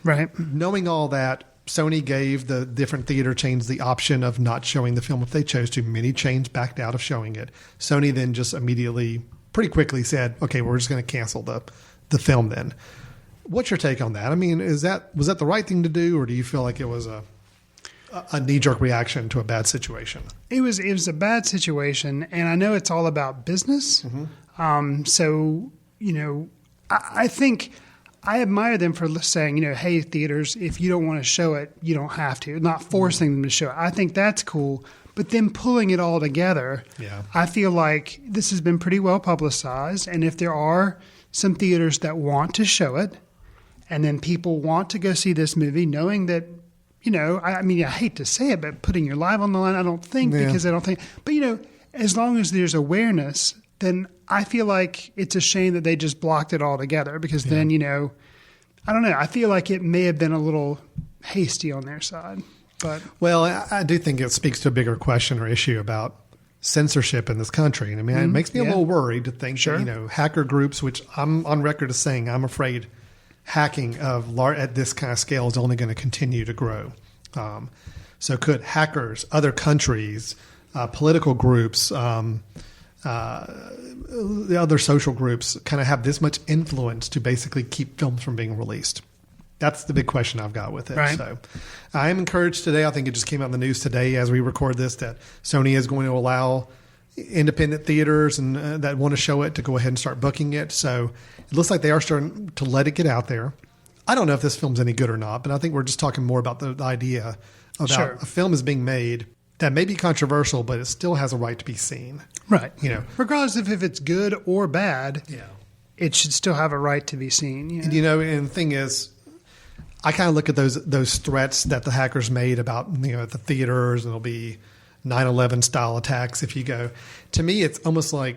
Right. Knowing all that, Sony gave the different theater chains the option of not showing the film if they chose to. Many chains backed out of showing it. Sony then just immediately, pretty quickly said, okay, we're just going to cancel the film then. What's your take on that? I mean, was that the right thing to do, or do you feel like it was a knee-jerk reaction to a bad situation? It was a bad situation, and I know it's all about business. So, I think I admire them for saying, hey, theaters, if you don't want to show it, you don't have to. Not forcing them to show it. I think that's cool. But then pulling it all together, I feel like this has been pretty well publicized. And if there are some theaters that want to show it, and then people want to go see this movie knowing that, I mean, I hate to say it, but putting your life on the line, I don't think, because I don't think. But, as long as there's awareness then I feel like it's a shame that they just blocked it all together, because then, you know, I don't know. I feel like it may have been a little hasty on their side. But well, I do think it speaks to a bigger question or issue about censorship in this country. And I mean, it makes me a little worried to think that, you know, hacker groups, which I'm on record as saying I'm afraid hacking at this kind of scale is only going to continue to grow. So could hackers, other countries, political groups, the other social groups kind of have this much influence to basically keep films from being released? That's the big question I've got with it. Right. So I am encouraged today. I think it just came out in the news today as we record this that Sony is going to allow independent theaters and that want to show it to go ahead and start booking it. So it looks like they are starting to let it get out there. I don't know if this film's any good or not, but I think we're just talking more about the idea about a film is being made that may be controversial, but it still has a right to be seen. Right. You know, regardless of if it's good or bad, it should still have a right to be seen. You know? And, you know, and the thing is, I kind of look at those threats that the hackers made about, you know, at the theaters, and it'll be 9/11 style attacks if you go. To me, it's almost like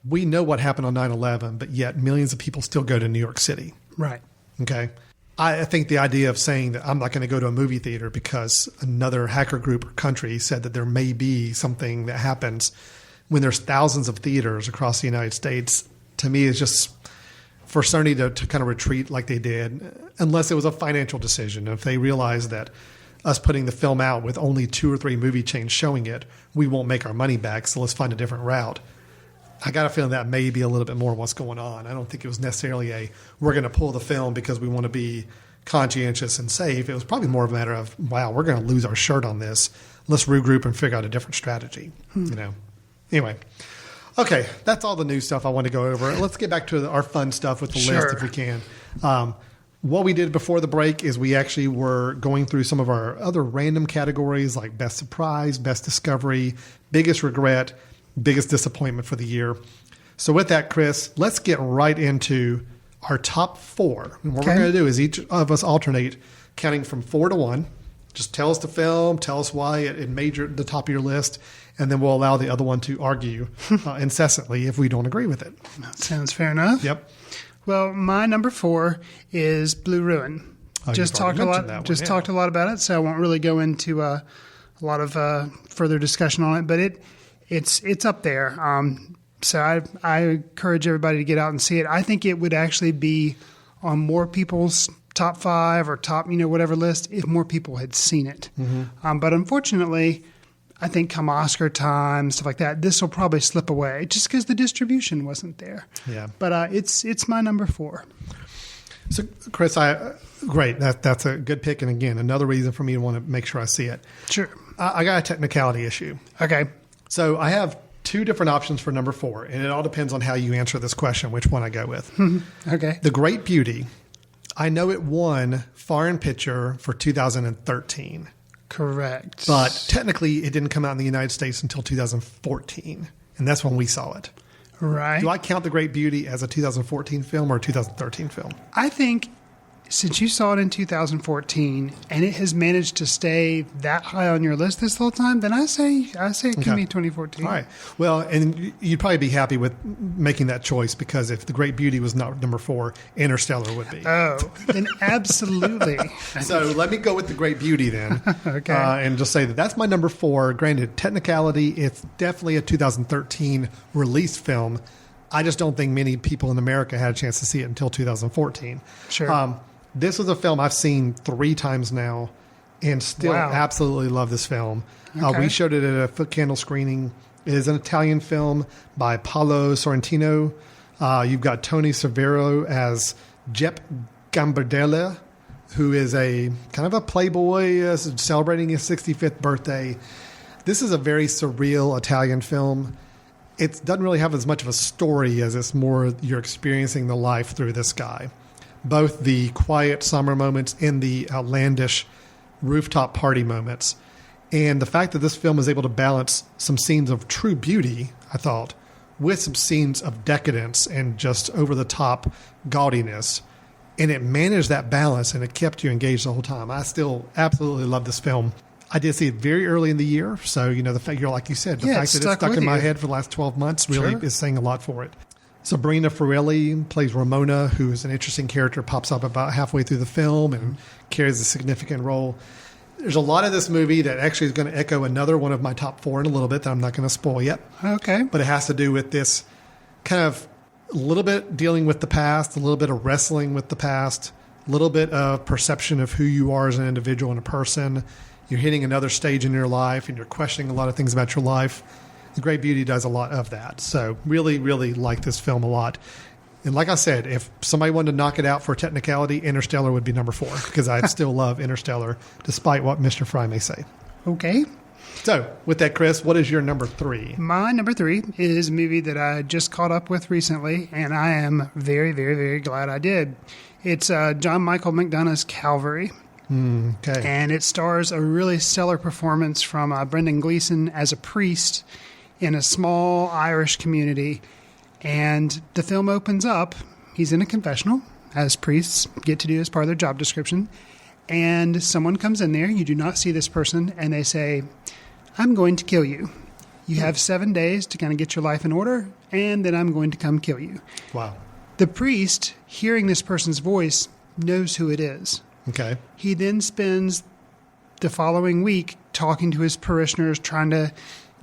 we know what happened on 9/11, but yet millions of people still go to New York City. Right. Okay. I think the idea of saying that I'm not going to go to a movie theater because another hacker group or country said that there may be something that happens when there's thousands of theaters across the United States, to me is just for Sony to kind of retreat like they did, unless it was a financial decision. If they realized that us putting the film out with only 2 or 3 movie chains showing it, we won't make our money back, so let's find a different route. I got a feeling that may be a little bit more what's going on. I don't think it was necessarily we're going to pull the film because we want to be conscientious and safe. It was probably more of a matter of, wow, we're going to lose our shirt on this. Let's regroup and figure out a different strategy. You know. Anyway. Okay, that's all the new stuff I want to go over. Let's get back to our fun stuff with the list if we can. What we did before the break is we actually were going through some of our other random categories like best surprise, best discovery, biggest regret, biggest disappointment for the year. So with that, Chris, let's get right into our top 4. And what we're going to do is each of us alternate counting from 4 to 1. Just tell us the film, tell us why it made the top of your list, and then we'll allow the other one to argue incessantly if we don't agree with it. That sounds fair enough. Yep. Well, my number 4 is Blue Ruin. Just talked a lot about it, so I won't really go into a lot of further discussion on it. But it's up there. So I encourage everybody to get out and see it. I think it would actually be on more people's top 5 or top, whatever list if more people had seen it. Mm-hmm. But unfortunately, I think come Oscar time, stuff like that, this will probably slip away just because the distribution wasn't there. Yeah. But it's my number 4. So, Chris, great. That's a good pick. And again, another reason for me to want to make sure I see it. Sure. I got a technicality issue. Okay. So I have 2 different options for number 4, and it all depends on how you answer this question, which one I go with. Okay. The Great Beauty. I know it won Foreign Picture for 2013. Correct. But technically, it didn't come out in the United States until 2014, and that's when we saw it. Right. Do I count The Great Beauty as a 2014 film or a 2013 film? I think since you saw it in 2014 and it has managed to stay that high on your list this whole time, then I say it can be 2014. All right. Well, and you'd probably be happy with making that choice because if The Great Beauty was not number 4, Interstellar would be. Oh, then absolutely. So let me go with The Great Beauty then. Okay. And just say that's my number 4. Granted, technicality, it's definitely a 2013 release film. I just don't think many people in America had a chance to see it until 2014. Sure. This is a film I've seen 3 times now and still absolutely love this film. Okay. We showed it at a Footcandle screening. It is an Italian film by Paolo Sorrentino. You've got Tony Severo as Jep Gambardella, who is a kind of a playboy celebrating his 65th birthday. This is a very surreal Italian film. It doesn't really have as much of a story as it's more you're experiencing the life through this guy. Both the quiet summer moments and the outlandish rooftop party moments. And the fact that this film is able to balance some scenes of true beauty, I thought, with some scenes of decadence and just over-the-top gaudiness. And it managed that balance and it kept you engaged the whole time. I still absolutely love this film. I did see it very early in the year. So, the fact, like you said, the fact that it's stuck in my head for the last 12 months really is saying a lot for it. Sabrina Farrelly plays Ramona, who is an interesting character, pops up about halfway through the film and carries a significant role. There's a lot of this movie that actually is going to echo another one of my top 4 in a little bit that I'm not going to spoil yet. Okay. But it has to do with this kind of a little bit dealing with the past, a little bit of wrestling with the past, a little bit of perception of who you are as an individual and a person. You're hitting another stage in your life and you're questioning a lot of things about your life. The Great Beauty does a lot of that. So really, really like this film a lot. And like I said, if somebody wanted to knock it out for a technicality, Interstellar would be number 4 because I still love Interstellar despite what Mr. Fry may say. Okay. So with that, Chris, what is your number 3? My number 3 is a movie that I just caught up with recently, and I am very, very, very glad I did. It's John Michael McDonough's Calvary. Okay. And it stars a really stellar performance from Brendan Gleeson as a priest in a small Irish community. And the film opens up, he's in a confessional, as priests get to do as part of their job description. And someone comes in there, you do not see this person, and they say, I'm going to kill you. You have 7 days to kind of get your life in order, and then I'm going to come kill you. Wow. The priest, hearing this person's voice, knows who it is. Okay. He then spends the following week talking to his parishioners, trying to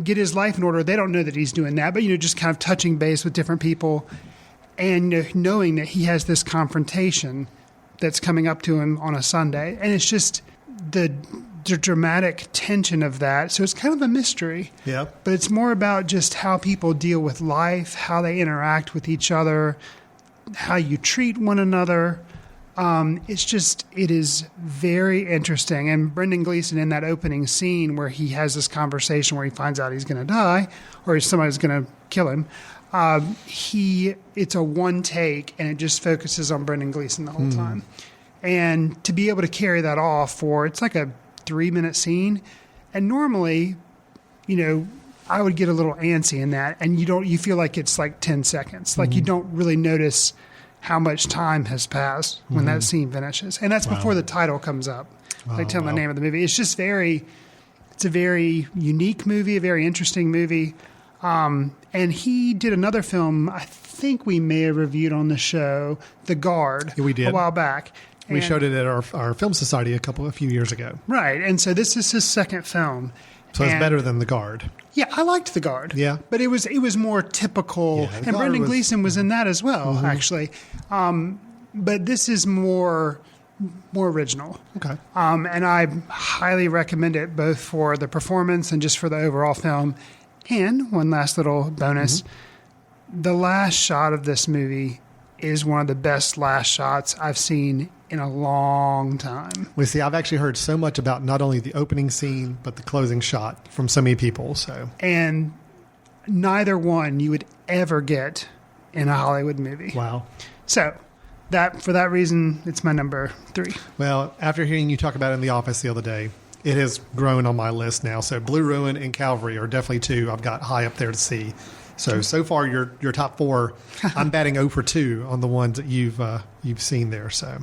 get his life in order. They don't know that he's doing that, but, just kind of touching base with different people and knowing that he has this confrontation that's coming up to him on a Sunday. And it's just the dramatic tension of that. So it's kind of a mystery. Yeah. But it's more about just how people deal with life, how they interact with each other, how you treat one another. It is very interesting. And Brendan Gleeson in that opening scene where he has this conversation where he finds out he's going to die or somebody's going to kill him. It's a one take and it just focuses on Brendan Gleeson the whole time. And to be able to carry that off it's like a 3-minute scene. And normally, I would get a little antsy in that and you feel like it's like 10 seconds. Like you don't really notice how much time has passed when that scene finishes. And that's before the title comes up. They tell the name of the movie. It's just it's a very unique movie, a very interesting movie. And he did another film I think we may have reviewed on the show, The Guard, Yeah, we did. a while back. We showed it at our film society a few years ago. Right. And so this is his second film. So it's better than The Guard. Yeah, I liked The Guard. Yeah. But it was more typical. Yeah, and Brendan Gleeson was in that as well, actually. But this is more original. Okay. And I highly recommend it both for the performance and just for the overall film. And one last little bonus. The last shot of this movie is one of the best last shots I've seen in a long time. We see, I've actually heard so much about not only the opening scene, but the closing shot from so many people. And neither one you would ever get in a Hollywood movie. Wow. So for that reason, it's my number 3. Well, after hearing you talk about it in the office the other day, it has grown on my list now. So Blue Ruin and Calvary are definitely 2 I've got high up there to see. So far your top 4, I'm batting 0 for 2 on the ones that you've seen there. So,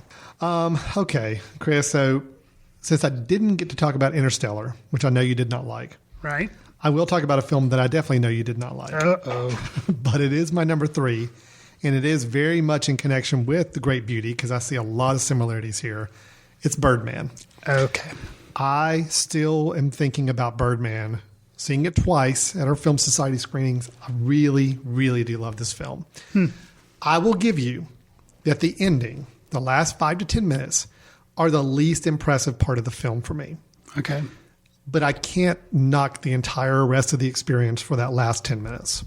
okay, Chris. So since I didn't get to talk about Interstellar, which I know you did not like, Right. I will talk about a film that I definitely know you did not like. But it is my number 3, and it is very much in connection with The Great Beauty because I see a lot of similarities here. It's Birdman. Okay. I still am thinking about Birdman. Seeing it twice at our Film Society screenings, I really, really do love this film. I will give you that the ending, the last 5 to 10 minutes, are the least impressive part of the film for me. Okay. But I can't knock the entire rest of the experience for that last 10 minutes.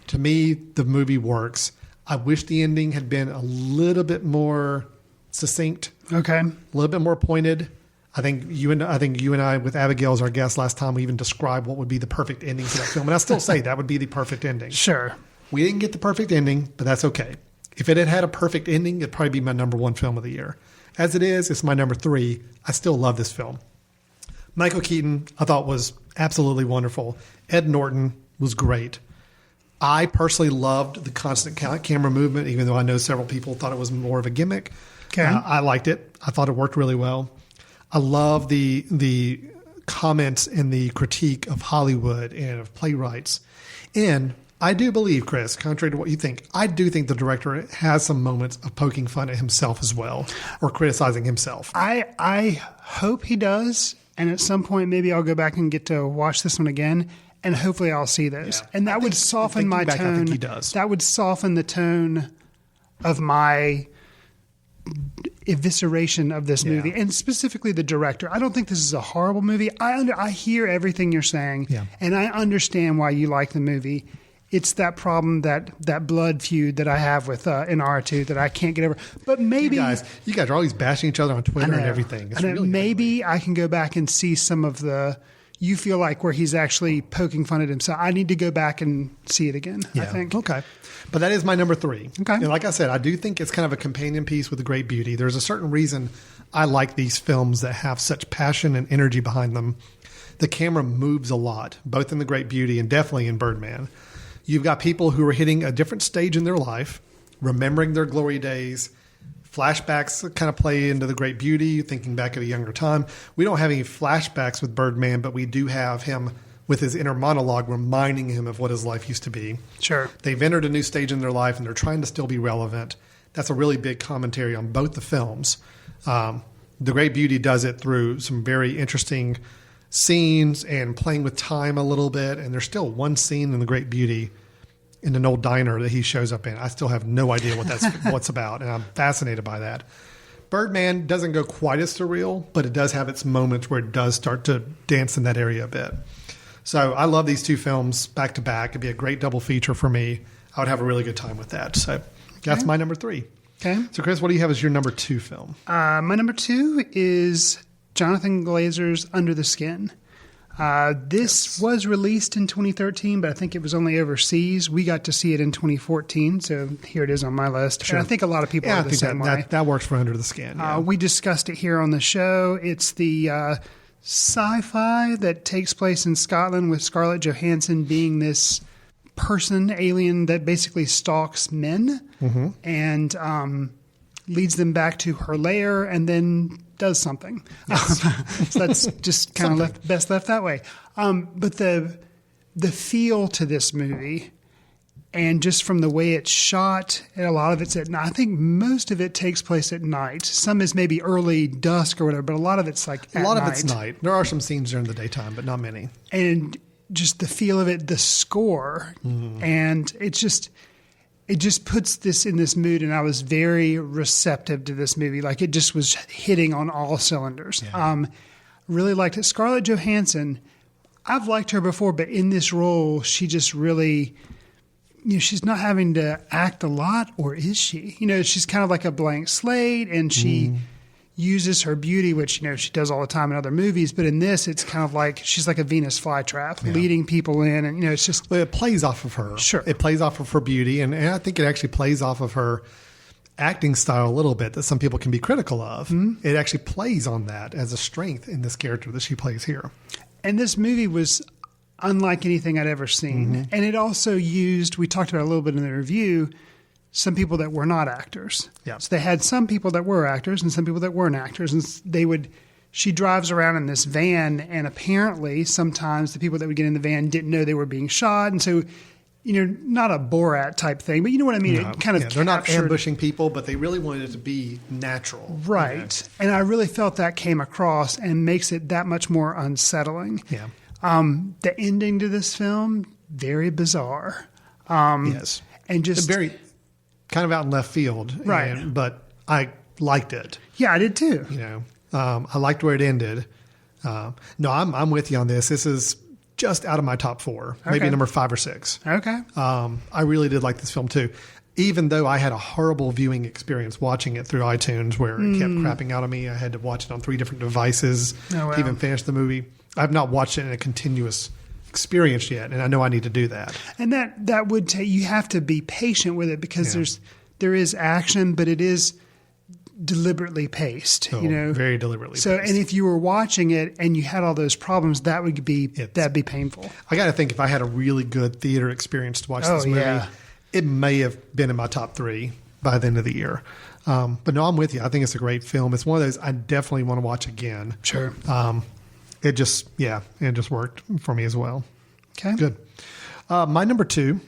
To me, the movie works. I wish the ending had been a little bit more succinct, Okay. a little bit more pointed. I think you and I, with Abigail as our guest last time, we even described what would be the perfect ending to that film. And I still say that would be the perfect ending. Sure. We didn't get the perfect ending, but that's okay. If it had had a perfect ending, it'd probably be my number 1 film of the year. As it is, it's my number 3. I still love this film. Michael Keaton, I thought, was absolutely wonderful. Ed Norton was great. I personally loved the constant camera movement, even though I know several people thought it was more of a gimmick. Okay. I liked it. I thought it worked really well. I love the comments in the critique of Hollywood and of playwrights. And I do believe, Chris, contrary to what you think, I do think the director has some moments of poking fun at himself as well, or criticizing himself. I hope he does. And at some point, maybe I'll go back and get to watch this one again. And hopefully I'll see those. Yeah. And that would soften my tone. I think he does. That would soften the tone of my evisceration of this movie, and specifically the director. I don't think this is a horrible movie. I hear everything you're saying, and I understand why you like the movie. It's that problem, that blood feud that I have with Inarritu that I can't get over. But maybe you guys are always bashing each other on Twitter and everything. It's really maybe I can go back and see some of the. You feel like where he's actually poking fun at himself. I need to go back and see it again. Yeah. I think. Okay, but that is my number 3. Okay, and like I said, I do think it's kind of a companion piece with The Great Beauty. There's a certain reason I like these films that have such passion and energy behind them. The camera moves a lot, both in The Great Beauty and definitely in Birdman. You've got people who are hitting a different stage in their life, remembering their glory days. Flashbacks kind of play into The Great Beauty, thinking back at a younger time. We don't have any flashbacks with Birdman, but we do have him with his inner monologue reminding him of what his life used to be. Sure. They've entered a new stage in their life, and they're trying to still be relevant. That's a really big commentary on both the films. The Great Beauty does it through some very interesting scenes and playing with time a little bit. And there's still one scene in The Great Beauty in an old diner that he shows up in. I still have no idea what that's what's about, and I'm fascinated by that. Birdman doesn't go quite as surreal, but it does have its moments where it does start to dance in that area a bit. So I love these two films back to back. It'd be a great double feature for me. I would have a really good time with that. So that's my number 3. Okay. So Chris, what do you have as your number 2 film? My number 2 is Jonathan Glazer's Under the Skin. This was released in 2013, but I think it was only overseas. We got to see it in 2014, so here it is on my list. Sure. And I think a lot of people are the same way. That works for Under the Skin. Yeah. We discussed it here on the show. It's the sci-fi that takes place in Scotland with Scarlett Johansson being this alien that basically stalks men and leads them back to her lair and then does something. Yes. So that's just kind of best left that way. But the feel to this movie, and just from the way it's shot, and a lot of it's at night. I think most of it takes place at night. Some is maybe early dusk or whatever, but a lot of it's like at night. Of it's night. There are some scenes during the daytime, but not many. And just the feel of it, the score, and it just puts this in this mood, and I was very receptive to this movie. Like, it just was hitting on all cylinders. Yeah. Really liked it. Scarlett Johansson, I've liked her before, but in this role, she just really, she's not having to act a lot, or is she? She's kind of like a blank slate, and she uses her beauty, which, she does all the time in other movies. But in this, it's kind of like she's like a Venus flytrap, leading people in. And, it's just... Well, it plays off of her. Sure. It plays off of her beauty. And I think it actually plays off of her acting style a little bit that some people can be critical of. It actually plays on that as a strength in this character that she plays here. And this movie was unlike anything I'd ever seen. And it also used, we talked about it a little bit in the review, some people that were not actors. Yeah. So they had some people that were actors and some people that weren't actors. And she drives around in this van, and apparently sometimes the people that would get in the van didn't know they were being shot. And so, not a Borat type thing, but you know what I mean? No. It kind of they're not ambushing people, but they really wanted it to be natural. Right. And I really felt that came across and makes it that much more unsettling. Yeah. The ending to this film, very bizarre. Yes. And just very kind of out in left field. Right. But I liked it. Yeah, I did too. I liked where it ended. No, I'm with you on this. This is just out of my top 4, maybe number 5 or 6. Okay. I really did like this film too, even though I had a horrible viewing experience watching it through iTunes where it kept crapping out on me. I had to watch it on 3 different devices to even finish the movie. I've not watched it in a continuous experience yet, and I know I need to do that. And that would take, you have to be patient with it because there is action, but it is deliberately paced, very deliberately paced. And if you were watching it and you had all those problems, that'd be painful. I got to think, if I had a really good theater experience to watch this movie, it may have been in my top 3 by the end of the year. But no, I'm with you. I think it's a great film. It's one of those I definitely want to watch again. Sure. it just worked for me as well. Okay. Good. My number 2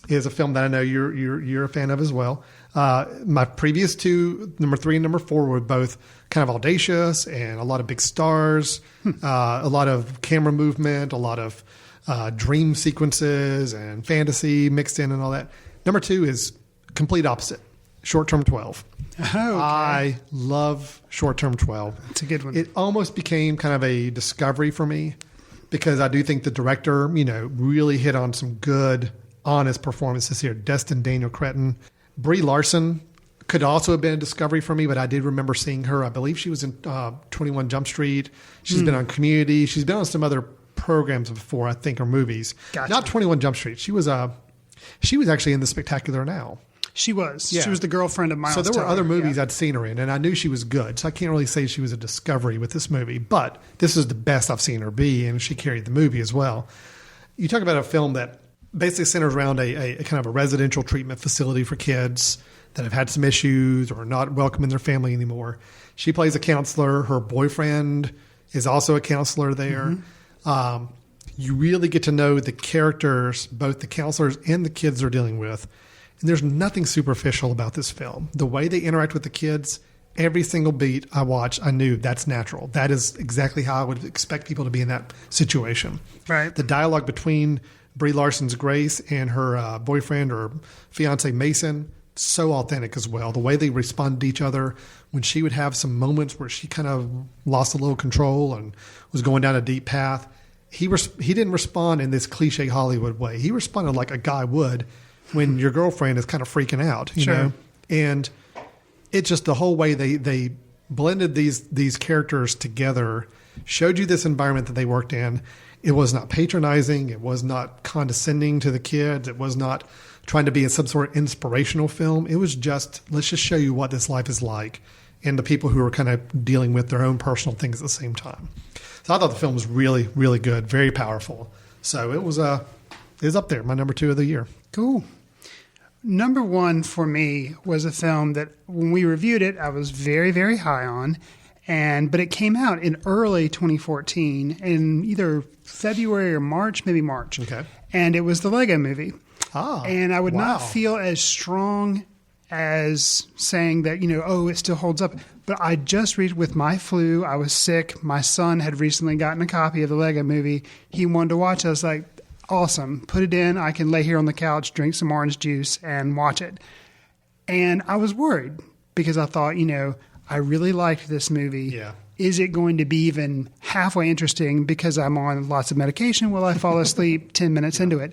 is a film that I know you're a fan of as well. My previous 2, number 3 and number 4, were both kind of audacious and a lot of big stars, a lot of camera movement, a lot of dream sequences and fantasy mixed in and all that. Number 2 is complete opposite. Short Term 12. Oh, okay. I love Short Term 12. It's a good one. It almost became kind of a discovery for me because I do think the director, really hit on some good, honest performances here. Destin Daniel Cretton. Brie Larson could also have been a discovery for me, but I did remember seeing her. I believe she was in 21 Jump Street. She's been on Community. She's been on some other programs before, I think, or movies. Gotcha. Not 21 Jump Street. She was actually in The Spectacular Now. She was. Yeah. She was the girlfriend of Miles So there were Teller. other movies I'd seen her in, and I knew she was good. So I can't really say she was a discovery with this movie, but this is the best I've seen her be, and she carried the movie as well. You talk about a film that basically centers around a kind of a residential treatment facility for kids that have had some issues or are not welcome in their family anymore. She plays a counselor. Her boyfriend is also a counselor there. Mm-hmm. You really get to know the characters, both the counselors and the kids they're dealing with. And there's nothing superficial about this film. The way they interact with the kids, every single beat I watch, I knew that's natural. That is exactly how I would expect people to be in that situation. Right. The dialogue between Brie Larson's Grace and her boyfriend or fiance Mason, so authentic as well. The way they respond to each other, when she would have some moments where she kind of lost a little control and was going down a deep path, he didn't respond in this cliche Hollywood way. He responded like a guy would when your girlfriend is kind of freaking out, you know? And it's just the whole way they blended these characters together, showed you this environment that they worked in. It was not patronizing. It was not condescending to the kids. It was not trying to be some sort of inspirational film. It was just, let's just show you what this life is like and the people who are kind of dealing with their own personal things at the same time. So I thought the film was really, really good, very powerful. So it was up there, my number 2 of the year. Cool. Number 1 for me was a film that when we reviewed it, I was very, very high on. But it came out in early 2014 in either February or March, maybe March. Okay. And it was the Lego Movie. And I would not wow. feel as strong as saying that, it still holds up. But I just read with my flu. I was sick. My son had recently gotten a copy of the Lego Movie. He wanted to watch it. I was like, awesome. Put it in. I can lay here on the couch, drink some orange juice, and watch it. And I was worried because I thought, I really liked this movie. Yeah. Is it going to be even halfway interesting because I'm on lots of medication? Will I fall asleep 10 minutes into it?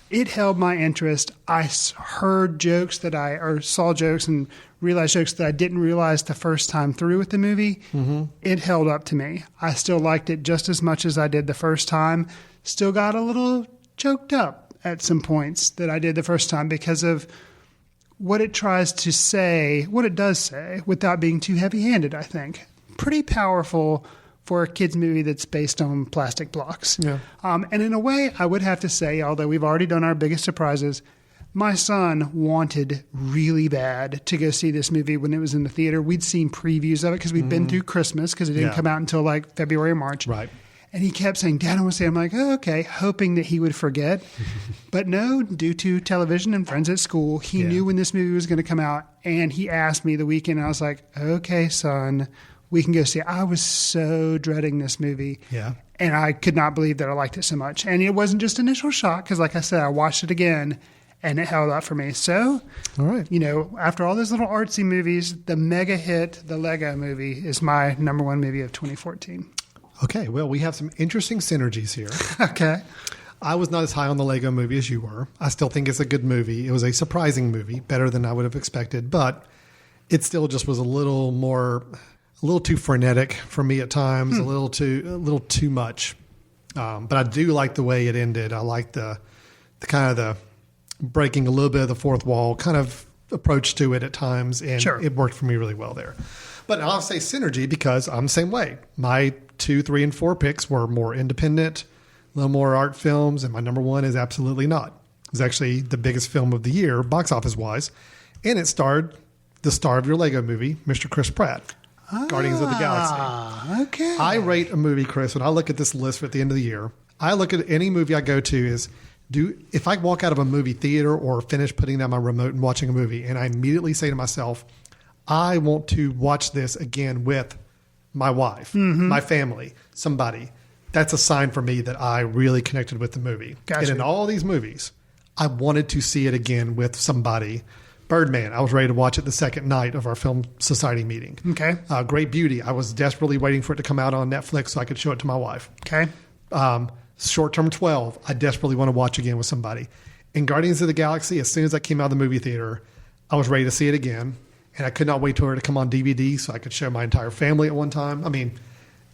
It held my interest. I heard jokes or saw jokes and realized jokes that I didn't realize the first time through with the movie. Mm-hmm. It held up to me. I still liked it just as much as I did the first time. Still got a little choked up at some points that I did the first time because of what it tries to say, what it does say, without being too heavy-handed, I think. Pretty powerful for a kid's movie that's based on plastic blocks. Yeah. And in a way, I would have to say, although we've already done our biggest surprises, my son wanted really bad to go see this movie when it was in the theater. We'd seen previews of it because we'd been through Christmas because it didn't come out until like February or March. Right. And he kept saying, Dad, I want to see it. I'm like, oh, okay, hoping that he would forget. But no, due to television and friends at school, he knew when this movie was going to come out. And he asked me the weekend, and I was like, okay, son, we can go see it. I was so dreading this movie. Yeah. And I could not believe that I liked it so much. And it wasn't just initial shock, because like I said, I watched it again, and it held up for me. So, all right. After all those little artsy movies, the mega hit, the Lego Movie, is my number 1 movie of 2014. Okay, well, we have some interesting synergies here. Okay. I was not as high on the Lego Movie as you were. I still think it's a good movie. It was a surprising movie, better than I would have expected, but it still just was a little too frenetic for me at times, a little too much. But I do like the way it ended. I like the kind of the breaking a little bit of the fourth wall kind of approach to it at times, and it worked for me really well there. But I'll say synergy because I'm the same way. My 2, 3, and 4 picks were more independent, a little more art films, and my number 1 is Absolutely Not. It was actually the biggest film of the year, box office wise, and it starred the star of your Lego Movie, Mr. Chris Pratt. Guardians of the Galaxy. Okay. I rate a movie, Chris, when I look at this list at the end of the year. I look at any movie I go to if I walk out of a movie theater or finish putting down my remote and watching a movie, and I immediately say to myself, I want to watch this again with my wife, my family, somebody. That's a sign for me that I really connected with the movie. Gotcha. And in all these movies, I wanted to see it again with somebody. Birdman, I was ready to watch it the second night of our film society meeting. Okay. Great Beauty, I was desperately waiting for it to come out on Netflix so I could show it to my wife. Okay. Short Term 12, I desperately want to watch again with somebody. And Guardians of the Galaxy, as soon as I came out of the movie theater, I was ready to see it again. And I could not wait for it to come on DVD so I could show my entire family at one time. I mean,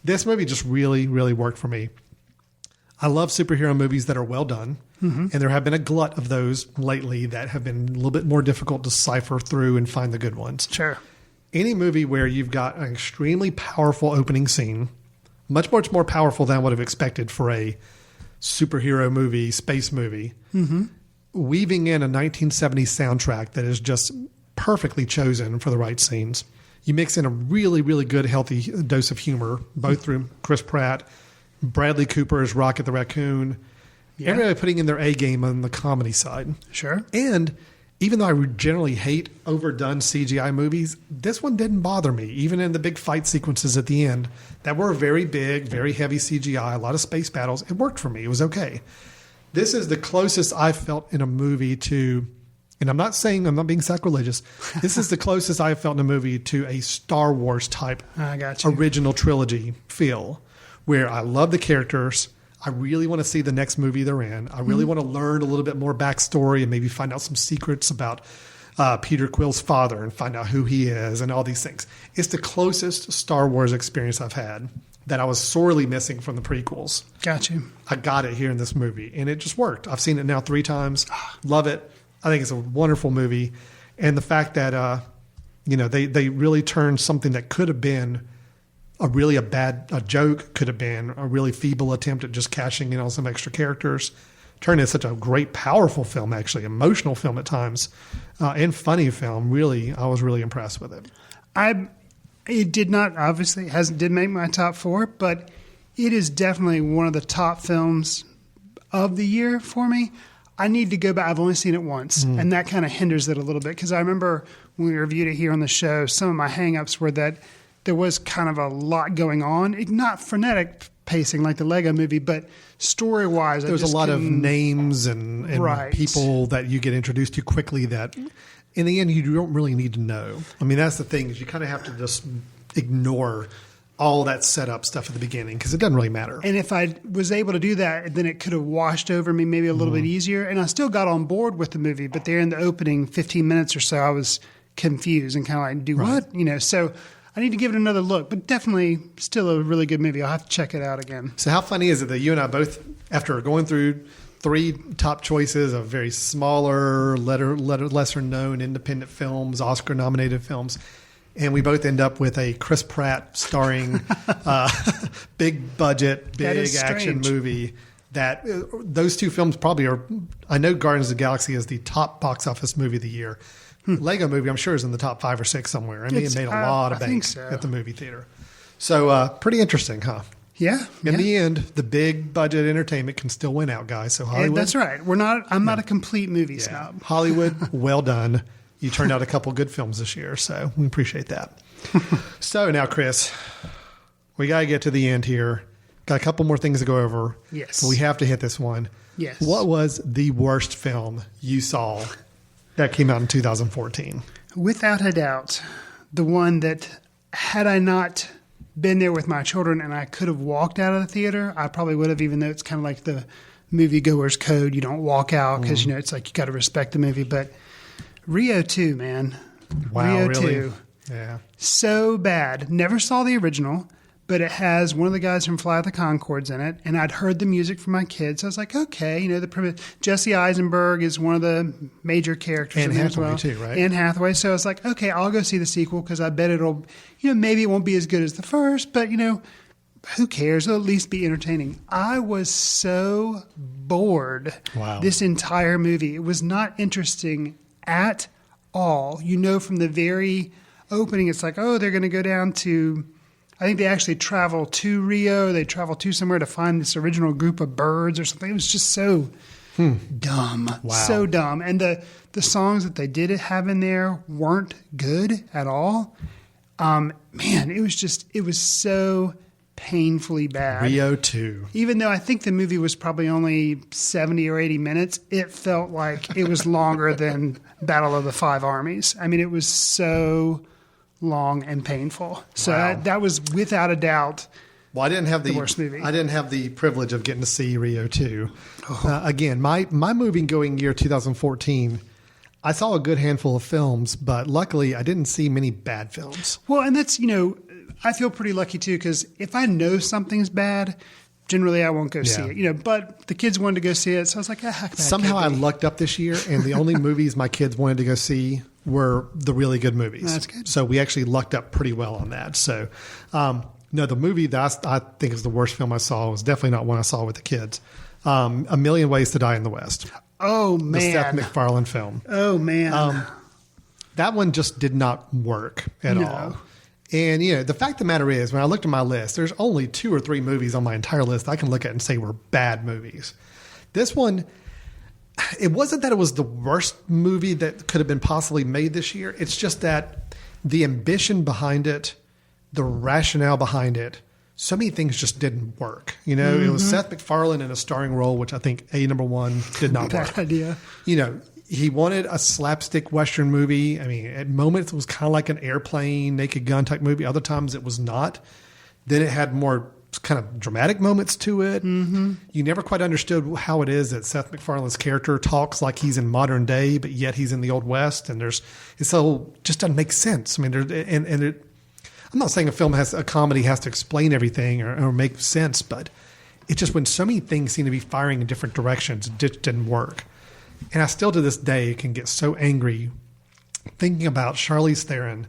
this movie just really, really worked for me. I love superhero movies that are well done. And there have been a glut of those lately that have been a little bit more difficult to cipher through and find the good ones. Sure. Any movie where you've got an extremely powerful opening scene, much more powerful than I would have expected for a superhero movie, space movie, weaving in a 1970s soundtrack that is just perfectly chosen for the right scenes. You mix in a really, really good, healthy dose of humor, both through Chris Pratt, Bradley Cooper as Rocket the Raccoon, everybody putting in their A game on the comedy side. Sure. And even though I generally hate overdone CGI movies, this one didn't bother me, even in the big fight sequences at the end that were very big, very heavy CGI, a lot of space battles. It worked for me. It was okay. This is the closest I felt in a movie to, and I'm not being sacrilegious, this is the closest I felt in a movie to a Star Wars type I got you. original trilogy feel, where I love the characters. I really want to see the next movie they're in. I really want to learn a little bit more backstory and maybe find out some secrets about Peter Quill's father and find out who he is and all these things. It's the closest Star Wars experience I've had that I was sorely missing from the prequels. Got you. I got it here in this movie, and it just worked. I've seen it now 3 times. Love it. I think it's a wonderful movie. And the fact that, they really turned something that could have been a joke, could have been a really feeble attempt at just cashing in on some extra characters, turned into such a great, powerful film, actually, emotional film at times, and funny film. Really, I was really impressed with it. It did not, obviously, did make my top 4, but it is definitely one of the top films of the year for me. I need to go back. I've only seen it once, and that kind of hinders it a little bit, because I remember when we reviewed it here on the show, some of my hang-ups were that there was kind of a lot going on. Not frenetic pacing like the Lego movie, but story-wise. There's a lot of names and Right. people that you get introduced to quickly that in the end you don't really need to know. I mean, that's the thing, is you kind of have to just ignore all that setup stuff at the beginning because it doesn't really matter. And if I was able to do that, then it could have washed over me maybe a little bit easier. And I still got on board with the movie, but there in the opening 15 minutes or so, I was confused and kind of like, do what? So I need to give it another look, but definitely still a really good movie. I'll have to check it out again. So how funny is it that you and I both, after going through 3 top choices of very smaller, lesser known independent films, Oscar nominated films, and we both end up with a Chris Pratt starring big budget, big action movie that those 2 films probably are. I know Guardians of the Galaxy is the top box office movie of the year. Lego movie, I'm sure, is in the top 5 or 6 somewhere. I mean, it made a lot of bank at the movie theater. So pretty interesting, huh? Yeah. In the end, the big budget entertainment can still win out, guys. So Hollywood. That's right. I'm not a complete movie snob. Hollywood, well done. You turned out a couple good films this year, so we appreciate that. So now, Chris, we got to get to the end here. Got a couple more things to go over. Yes. So we have to hit this one. Yes. What was the worst film you saw that came out in 2014? Without a doubt, the one that had I not been there with my children and I could have walked out of the theater, I probably would have, even though it's kind of like the moviegoer's code. You don't walk out because, it's like you got to respect the movie. But Rio 2, man. Wow, Rio really? 2. Yeah. So bad. Never saw the original, but it has one of the guys from Flight of the Conchords in it, and I'd heard the music from my kids. So I was like, okay, Jesse Eisenberg is one of the major characters Anne in it as well. Hathaway too, right? Anne Hathaway. So I was like, okay, I'll go see the sequel because I bet it'll, maybe it won't be as good as the first, but who cares? It'll at least be entertaining. I was so bored. Wow. This entire movie. It was not interesting at all. From the very opening, it's like, oh, they're going to go down to, I think they actually travel to Rio. They travel to somewhere to find this original group of birds or something. It was just so dumb. Wow. So dumb. And the songs that they did have in there weren't good at all. Man, it was so painfully bad. Rio 2. Even though I think the movie was probably only 70 or 80 minutes, it felt like it was longer than Battle of the Five Armies. I mean, it was so long and painful. So Wow. that was without a doubt Well, I didn't have the worst movie. I didn't have the privilege of getting to see Rio 2. Again, my movie going year 2014, I saw a good handful of films, but luckily I didn't see many bad films. Well, and that's, I feel pretty lucky too, because if I know something's bad, generally I won't go see it. But the kids wanted to go see it, so I was like, Somehow I lucked up this year, and the only movies my kids wanted to go see were the really good movies. That's good. So we actually lucked up pretty well on that. So, no, the movie that I think is the worst film I saw was definitely not one I saw with the kids. A Million Ways to Die in the West. Oh, The man. Seth MacFarlane film. Oh, man. That one just did not work at No. all. And, the fact of the matter is, when I looked at my list, there's only 2 or 3 movies on my entire list I can look at and say were bad movies. This one, it wasn't that it was the worst movie that could have been possibly made this year. It's just that the ambition behind it, the rationale behind it, so many things just didn't work. It was Seth MacFarlane in a starring role, which I think, number one, did not work. Bad idea. He wanted a slapstick Western movie. I mean, at moments it was kind of like an Airplane, Naked Gun type movie. Other times it was not. Then it had more kind of dramatic moments to it. Mm-hmm. You never quite understood how it is that Seth MacFarlane's character talks like he's in modern day, but yet he's in the Old West. And it's so just doesn't make sense. I mean, I'm not saying a comedy has to explain everything or make sense, but it just when so many things seem to be firing in different directions, it just didn't work. And I still to this day can get so angry thinking about Charlize Theron,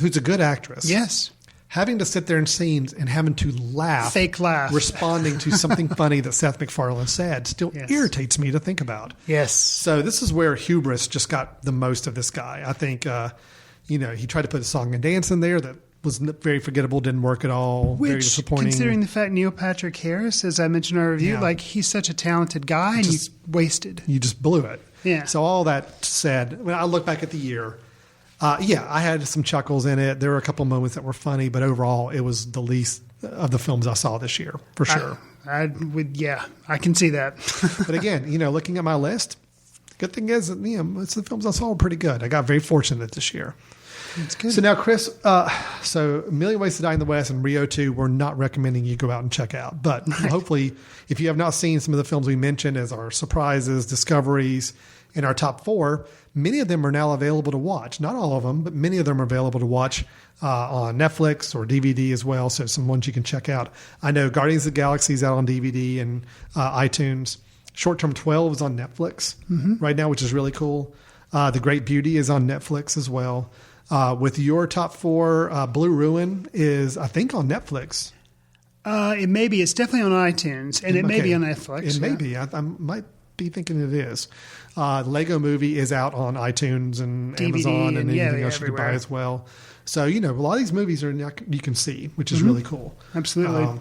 who's a good actress. Yes. Having to sit there in scenes and having to laugh. Fake laugh. Responding to something funny that Seth MacFarlane said still irritates me to think about. Yes. So this is where hubris just got the most of this guy. I think, he tried to put a song and dance in there that was very forgettable, didn't work at all, very disappointing. Considering the fact Neil Patrick Harris, as I mentioned in our review, he's such a talented guy, and you wasted. You just blew it. Yeah. So all that said, when I look back at the year, I had some chuckles in it. There were a couple moments that were funny, but overall, it was the least of the films I saw this year, for sure. I can see that. But again, looking at my list, the good thing is that, most of the films I saw were pretty good. I got very fortunate this year. That's good. So now, Chris, A Million Ways to Die in the West and Rio 2, we're not recommending you go out and check out. But hopefully, if you have not seen some of the films we mentioned as our surprises, discoveries, in our top 4, many of them are now available to watch. Not all of them, but many of them are available to watch on Netflix or DVD as well. So some ones you can check out. I know Guardians of the Galaxy is out on DVD and iTunes. Short Term 12 is on Netflix right now, which is really cool. The Great Beauty is on Netflix as well. With your top 4, Blue Ruin is, I think, on Netflix. It may be. It's definitely on iTunes, and it may be on Netflix. It may be. I might be thinking it is. Lego Movie is out on iTunes and DVD Amazon and anything else you can everywhere. buy as well. So, a lot of these movies you can see, which is really cool. Absolutely.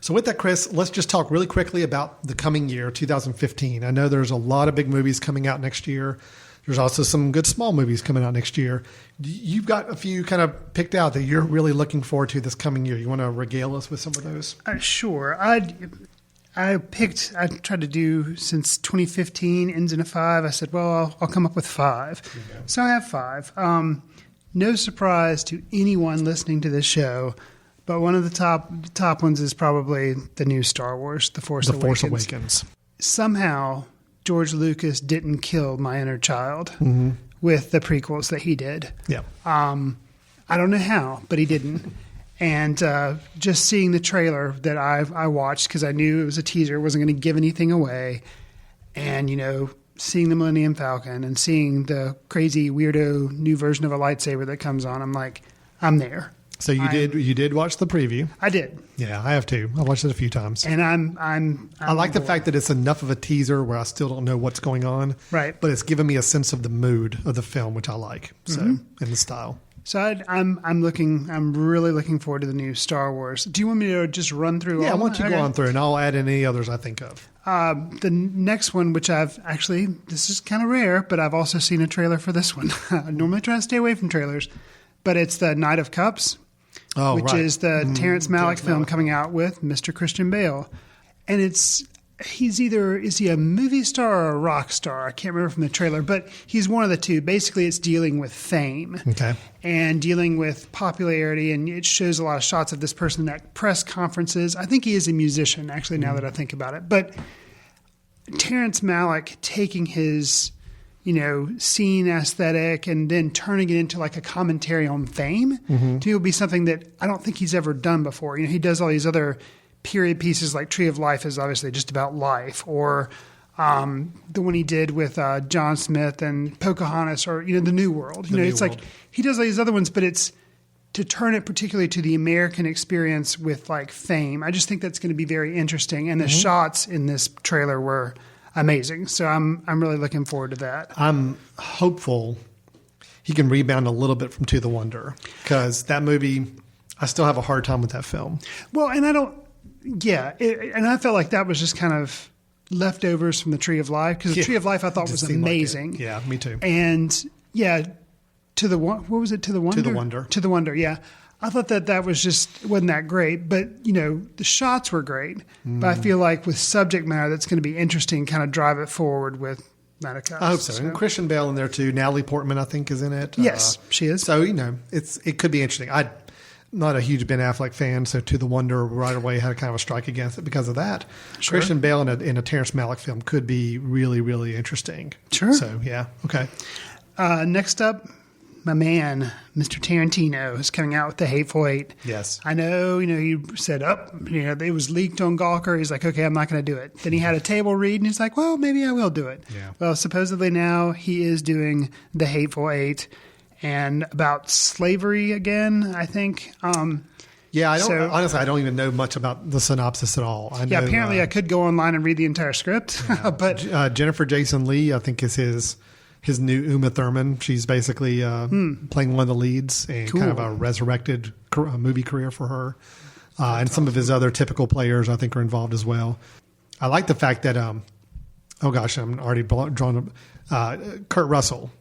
So with that, Chris, let's just talk really quickly about the coming year, 2015. I know there's a lot of big movies coming out next year. There's also some good small movies coming out next year. You've got a few kind of picked out that you're really looking forward to this coming year. You want to regale us with some of those? Sure. I tried to do since 2015, ends in a 5. I said, well, I'll come up with 5. Okay. So I have 5. No surprise to anyone listening to this show, but one of the top ones is probably the new Star Wars, The Force Awakens. Somehow, George Lucas didn't kill my inner child with the prequels that he did. Yeah. I don't know how, but he didn't. And just seeing the trailer that I watched, because I knew it was a teaser, wasn't going to give anything away, and seeing the Millennium Falcon and seeing the crazy weirdo new version of a lightsaber that comes on, I'm like, I'm there. So you did watch the preview? I did. Yeah, I have too. I watched it a few times, and I'm I like the fact that it's enough of a teaser where I still don't know what's going on, right? But it's given me a sense of the mood of the film, which I like. So and the style. So I'm really looking forward to the new Star Wars. Do you want me to just run through? Yeah, all I want you to go on through, and I'll add in any others I think of. The next one, which this is kind of rare, but I've also seen a trailer for this one. I normally try to stay away from trailers, but it's the Knight of Cups, which is the Terrence Malick film coming out with Mr. Christian Bale. And is he a movie star or a rock star? I can't remember from the trailer, but he's one of the two. Basically, it's dealing with fame and dealing with popularity, and it shows a lot of shots of this person at press conferences. I think he is a musician, actually, now that I think about it. But Terrence Malick taking his, scene aesthetic and then turning it into like a commentary on fame, to me would be something that I don't think he's ever done before. He does all these other period pieces like Tree of Life is obviously just about life, or the one he did with John Smith and Pocahontas, or the New World. Like he does all these other ones, but it's to turn it particularly to the American experience with like fame. I just think that's going to be very interesting, and the shots in this trailer were amazing. So I'm really looking forward to that. I'm hopeful he can rebound a little bit from To the Wonder, because that movie, I still have a hard time with that film. Well, and I don't. Yeah, and I felt like that was just kind of leftovers from the Tree of Life, because the Tree of Life I thought was amazing. Like yeah, me too. And what was it? To the Wonder. To the Wonder. Yeah, I thought that wasn't that great, but the shots were great. But I feel like with subject matter that's going to be interesting, kind of drive it forward with Knight of Cups. I hope so. And Christian Bale in there too. Natalie Portman, I think, is in it. Yes, she is. So it could be interesting. Not a huge Ben Affleck fan, so To the Wonder right away had kind of a strike against it because of that. Sure. Christian Bale in a Terrence Malick film could be really, really interesting. Sure. So, yeah. Okay. Next up, my man, Mr. Tarantino, is coming out with The Hateful Eight. Yes. I know, you said, it was leaked on Gawker. He's like, okay, I'm not going to do it. Then he had a table read, and he's like, well, maybe I will do it. Yeah. Well, supposedly now he is doing The Hateful Eight. And about slavery again, I think. Yeah, honestly, I don't even know much about the synopsis at all. Apparently I could go online and read the entire script. Yeah. But Jennifer Jason Leigh, I think, is his new Uma Thurman. She's basically playing one of the leads, and kind of a resurrected movie career for her. And some of his other typical players, I think, are involved as well. I like the fact that, I'm already drawn up. Kurt Russell.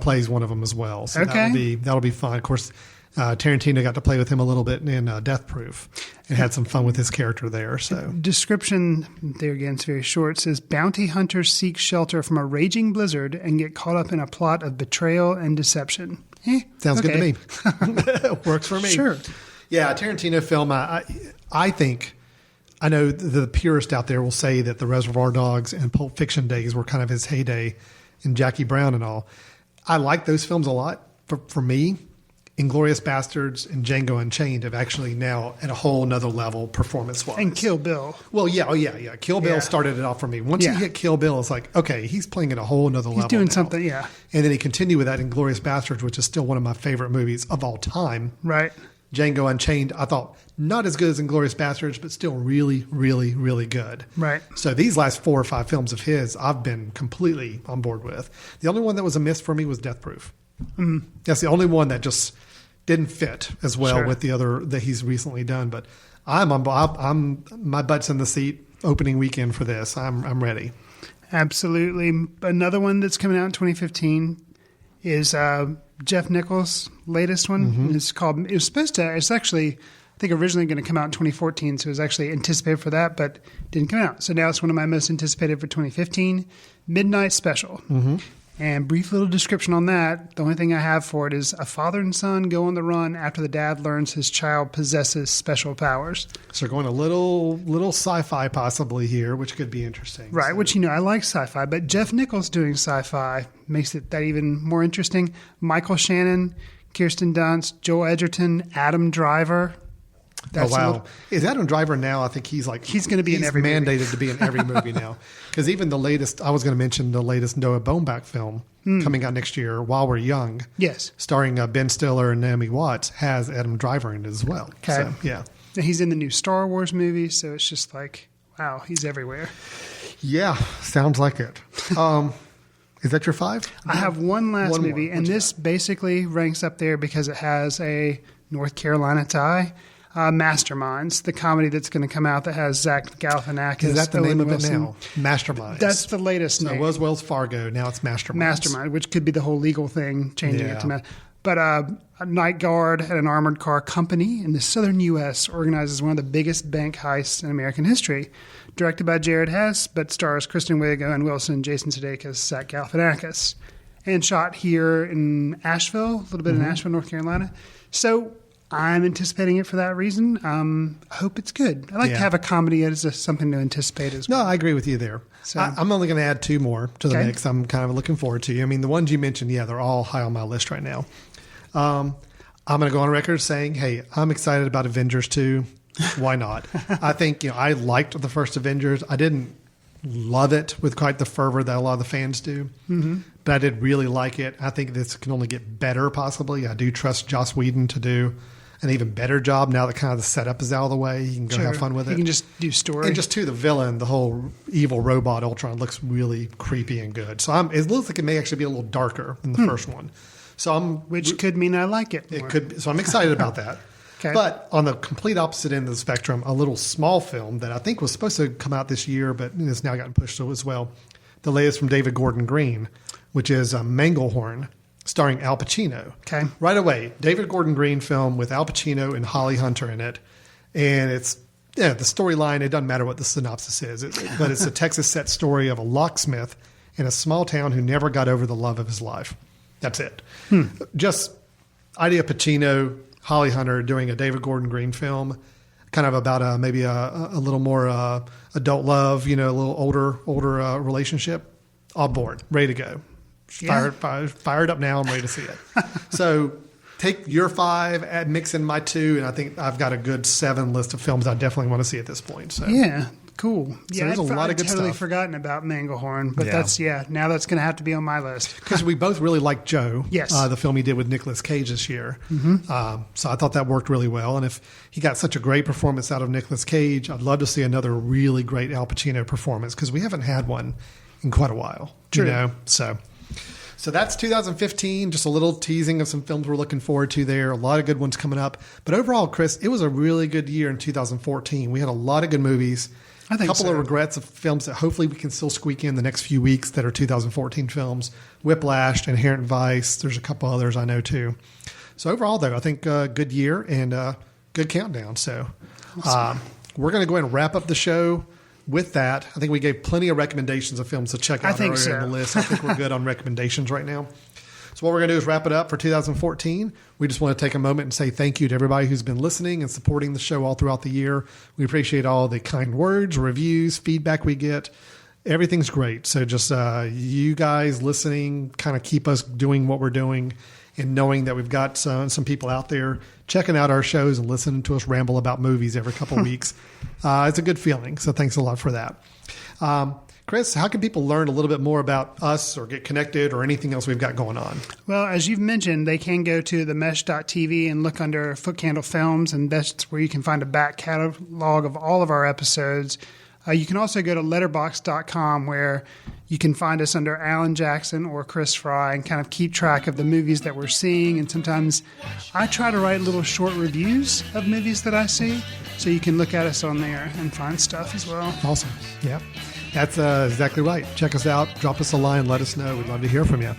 Plays one of them as well. So that'll be fun. Of course, Tarantino got to play with him a little bit in Death Proof and had some fun with his character there. So description there again, it's very short. It says bounty hunters seek shelter from a raging blizzard and get caught up in a plot of betrayal and deception. Sounds good to me. Works for me. Sure. Yeah, Tarantino film. I think. I know the purist out there will say that the Reservoir Dogs and Pulp Fiction days were kind of his heyday, and Jackie Brown and all. I like those films a lot. For me, Inglourious Bastards and Django Unchained have actually now at a whole nother level performance-wise. And Kill Bill. Well, yeah. Kill Bill started it off for me. Once you hit Kill Bill, it's like, okay, he's playing at a whole nother level. He's doing now. something, yeah. And then he continued with that Inglourious Bastards, which is still one of my favorite movies of all time. Right. Django Unchained, I thought not as good as Inglourious Bastards, but still really, really, really good. Right. So these last 4 or 5 films of his, I've been completely on board with. The only one that was a miss for me was Death Proof. That's the only one that just didn't fit as well with the other that he's recently done. But I'm my butt's in the seat opening weekend for this. I'm ready. Absolutely. Another one that's coming out in 2015 is Jeff Nichols' latest one. It's actually, I think, originally going to come out in 2014, so it was actually anticipated for that, but didn't come out. So now it's one of my most anticipated for 2015, Midnight Special. And brief little description on that. The only thing I have for it is a father and son go on the run after the dad learns his child possesses special powers. So we're going a little sci-fi possibly here, which could be interesting. Right, which, I like sci-fi, but Jeff Nichols doing sci-fi makes it that even more interesting. Michael Shannon, Kirsten Dunst, Joel Edgerton, Adam Driver. Is Adam Driver now? I think he's going to be in every movie. Mandated to be in every movie now. Because even the latest, I was going to mention the latest Noah Baumbach film coming out next year, While We're Young. Yes. Starring Ben Stiller and Naomi Watts, has Adam Driver in it as well. Okay. So, yeah. And he's in the new Star Wars movie, so it's just like, wow, he's everywhere. Yeah, sounds like it. Is that your 5? I have one last One more. movie, and What's this basically ranks up there because it has a North Carolina tie. Masterminds, the comedy that's going to come out that has Zach Galifianakis. Is that the name of it Wilson. now? Masterminds. That's the latest So name. it was Wells Fargo. Now it's Masterminds. Mastermind, which could be the whole legal thing, changing it to But a night guard at an armored car company in the southern U.S. organizes one of the biggest bank heists in American history. Directed by Jared Hess, but stars Kristen Wiig, Owen Wilson, Jason Sudeikis, Zach Galifianakis. And shot here in Asheville, a little bit in Asheville, North Carolina. So I'm anticipating it for that reason. I hope it's good. I like to have a comedy as something to anticipate as well. No, I agree with you there. So, I'm only going to add 2 more to the mix. I'm kind of looking forward to. I mean, the ones you mentioned, they're all high on my list right now. I'm going to go on record saying, hey, I'm excited about Avengers 2. Why not? I think, I liked the first Avengers. I didn't love it with quite the fervor that a lot of the fans do, but I did really like it. I think this can only get better, possibly. I do trust Joss Whedon to do an even better job now that kind of the setup is out of the way. You can go have fun with it. You can just do story. And just the villain, the whole evil robot Ultron looks really creepy and good. So it looks like it may actually be a little darker than the first one. So which could mean I like it more. It could be, so I'm excited about that. Okay. But on the complete opposite end of the spectrum, a little small film that I think was supposed to come out this year, but it's now gotten pushed as well. The latest from David Gordon Green, which is Manglehorn, starring Al Pacino. Okay. Right away, David Gordon Green film with Al Pacino and Holly Hunter in it. And it's, the storyline, it doesn't matter what the synopsis is, but it's a Texas set story of a locksmith in a small town who never got over the love of his life. That's it. Just idea Pacino, Holly Hunter doing a David Gordon Green film, kind of about maybe a little more adult love, a little older relationship. All board, ready to go. Fired up now. I'm ready to see it. So take your 5, mix in my 2, and I think I've got a good 7 list of films I definitely want to see at this point. So yeah, cool. So there's a lot of good totally stuff. Forgotten about Manglehorn, but now that's going to have to be on my list. Because we both really liked Joe, yes, the film he did with Nicolas Cage this year. So I thought that worked really well. And if he got such a great performance out of Nicolas Cage, I'd love to see another really great Al Pacino performance because we haven't had one in quite a while. True. So that's 2015, just a little teasing of some films we're looking forward to there. A lot of good ones coming up. But overall, Chris, it was a really good year in 2014. We had a lot of good movies. I think a couple of regrets of films that hopefully we can still squeak in the next few weeks that are 2014 films. Whiplash, Inherent Vice. There's a couple others I know too. So overall, though, I think good year and good countdown. So we're going to go ahead and wrap up the show. With that, I think we gave plenty of recommendations of films to check out earlier in the list. I think we're good on recommendations right now. So what we're going to do is wrap it up for 2014. We just want to take a moment and say thank you to everybody who's been listening and supporting the show all throughout the year. We appreciate all the kind words, reviews, feedback we get. Everything's great. So just you guys listening kind of keep us doing what we're doing and knowing that we've got some people out there checking out our shows and listening to us ramble about movies every couple of weeks. It's a good feeling. So thanks a lot for that. Chris, how can people learn a little bit more about us or get connected or anything else we've got going on? Well, as you've mentioned, they can go to themesh.tv and look under Footcandle Films, and that's where you can find a back catalog of all of our episodes. You can also go to letterboxd.com where you can find us under Alan Jackson or Chris Fry and kind of keep track of the movies that we're seeing. And sometimes I try to write little short reviews of movies that I see, so you can look at us on there and find stuff as well. Awesome. Yeah, that's exactly right. Check us out. Drop us a line. Let us know. We'd love to hear from you.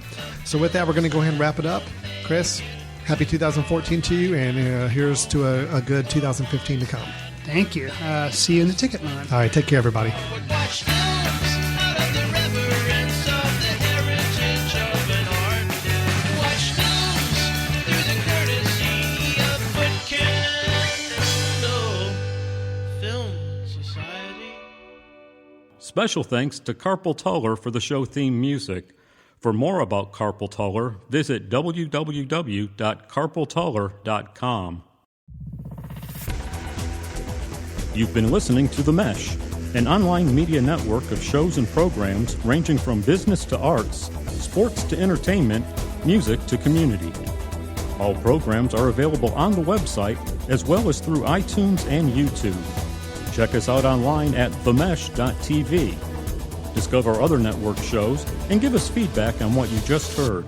So with that, we're going to go ahead and wrap it up. Chris, happy 2014 to you, and here's to a good 2015 to come. Thank you. See you in the ticket line. All right. Take care, everybody. Special thanks to Carpal Tuller for the show theme music. For more about Carpal Tuller, visit www.carpaltuller.com. You've been listening to The Mesh, an online media network of shows and programs ranging from business to arts, sports to entertainment, music to community. All programs are available on the website as well as through iTunes and YouTube. Check us out online at themesh.tv. Discover other network shows and give us feedback on what you just heard.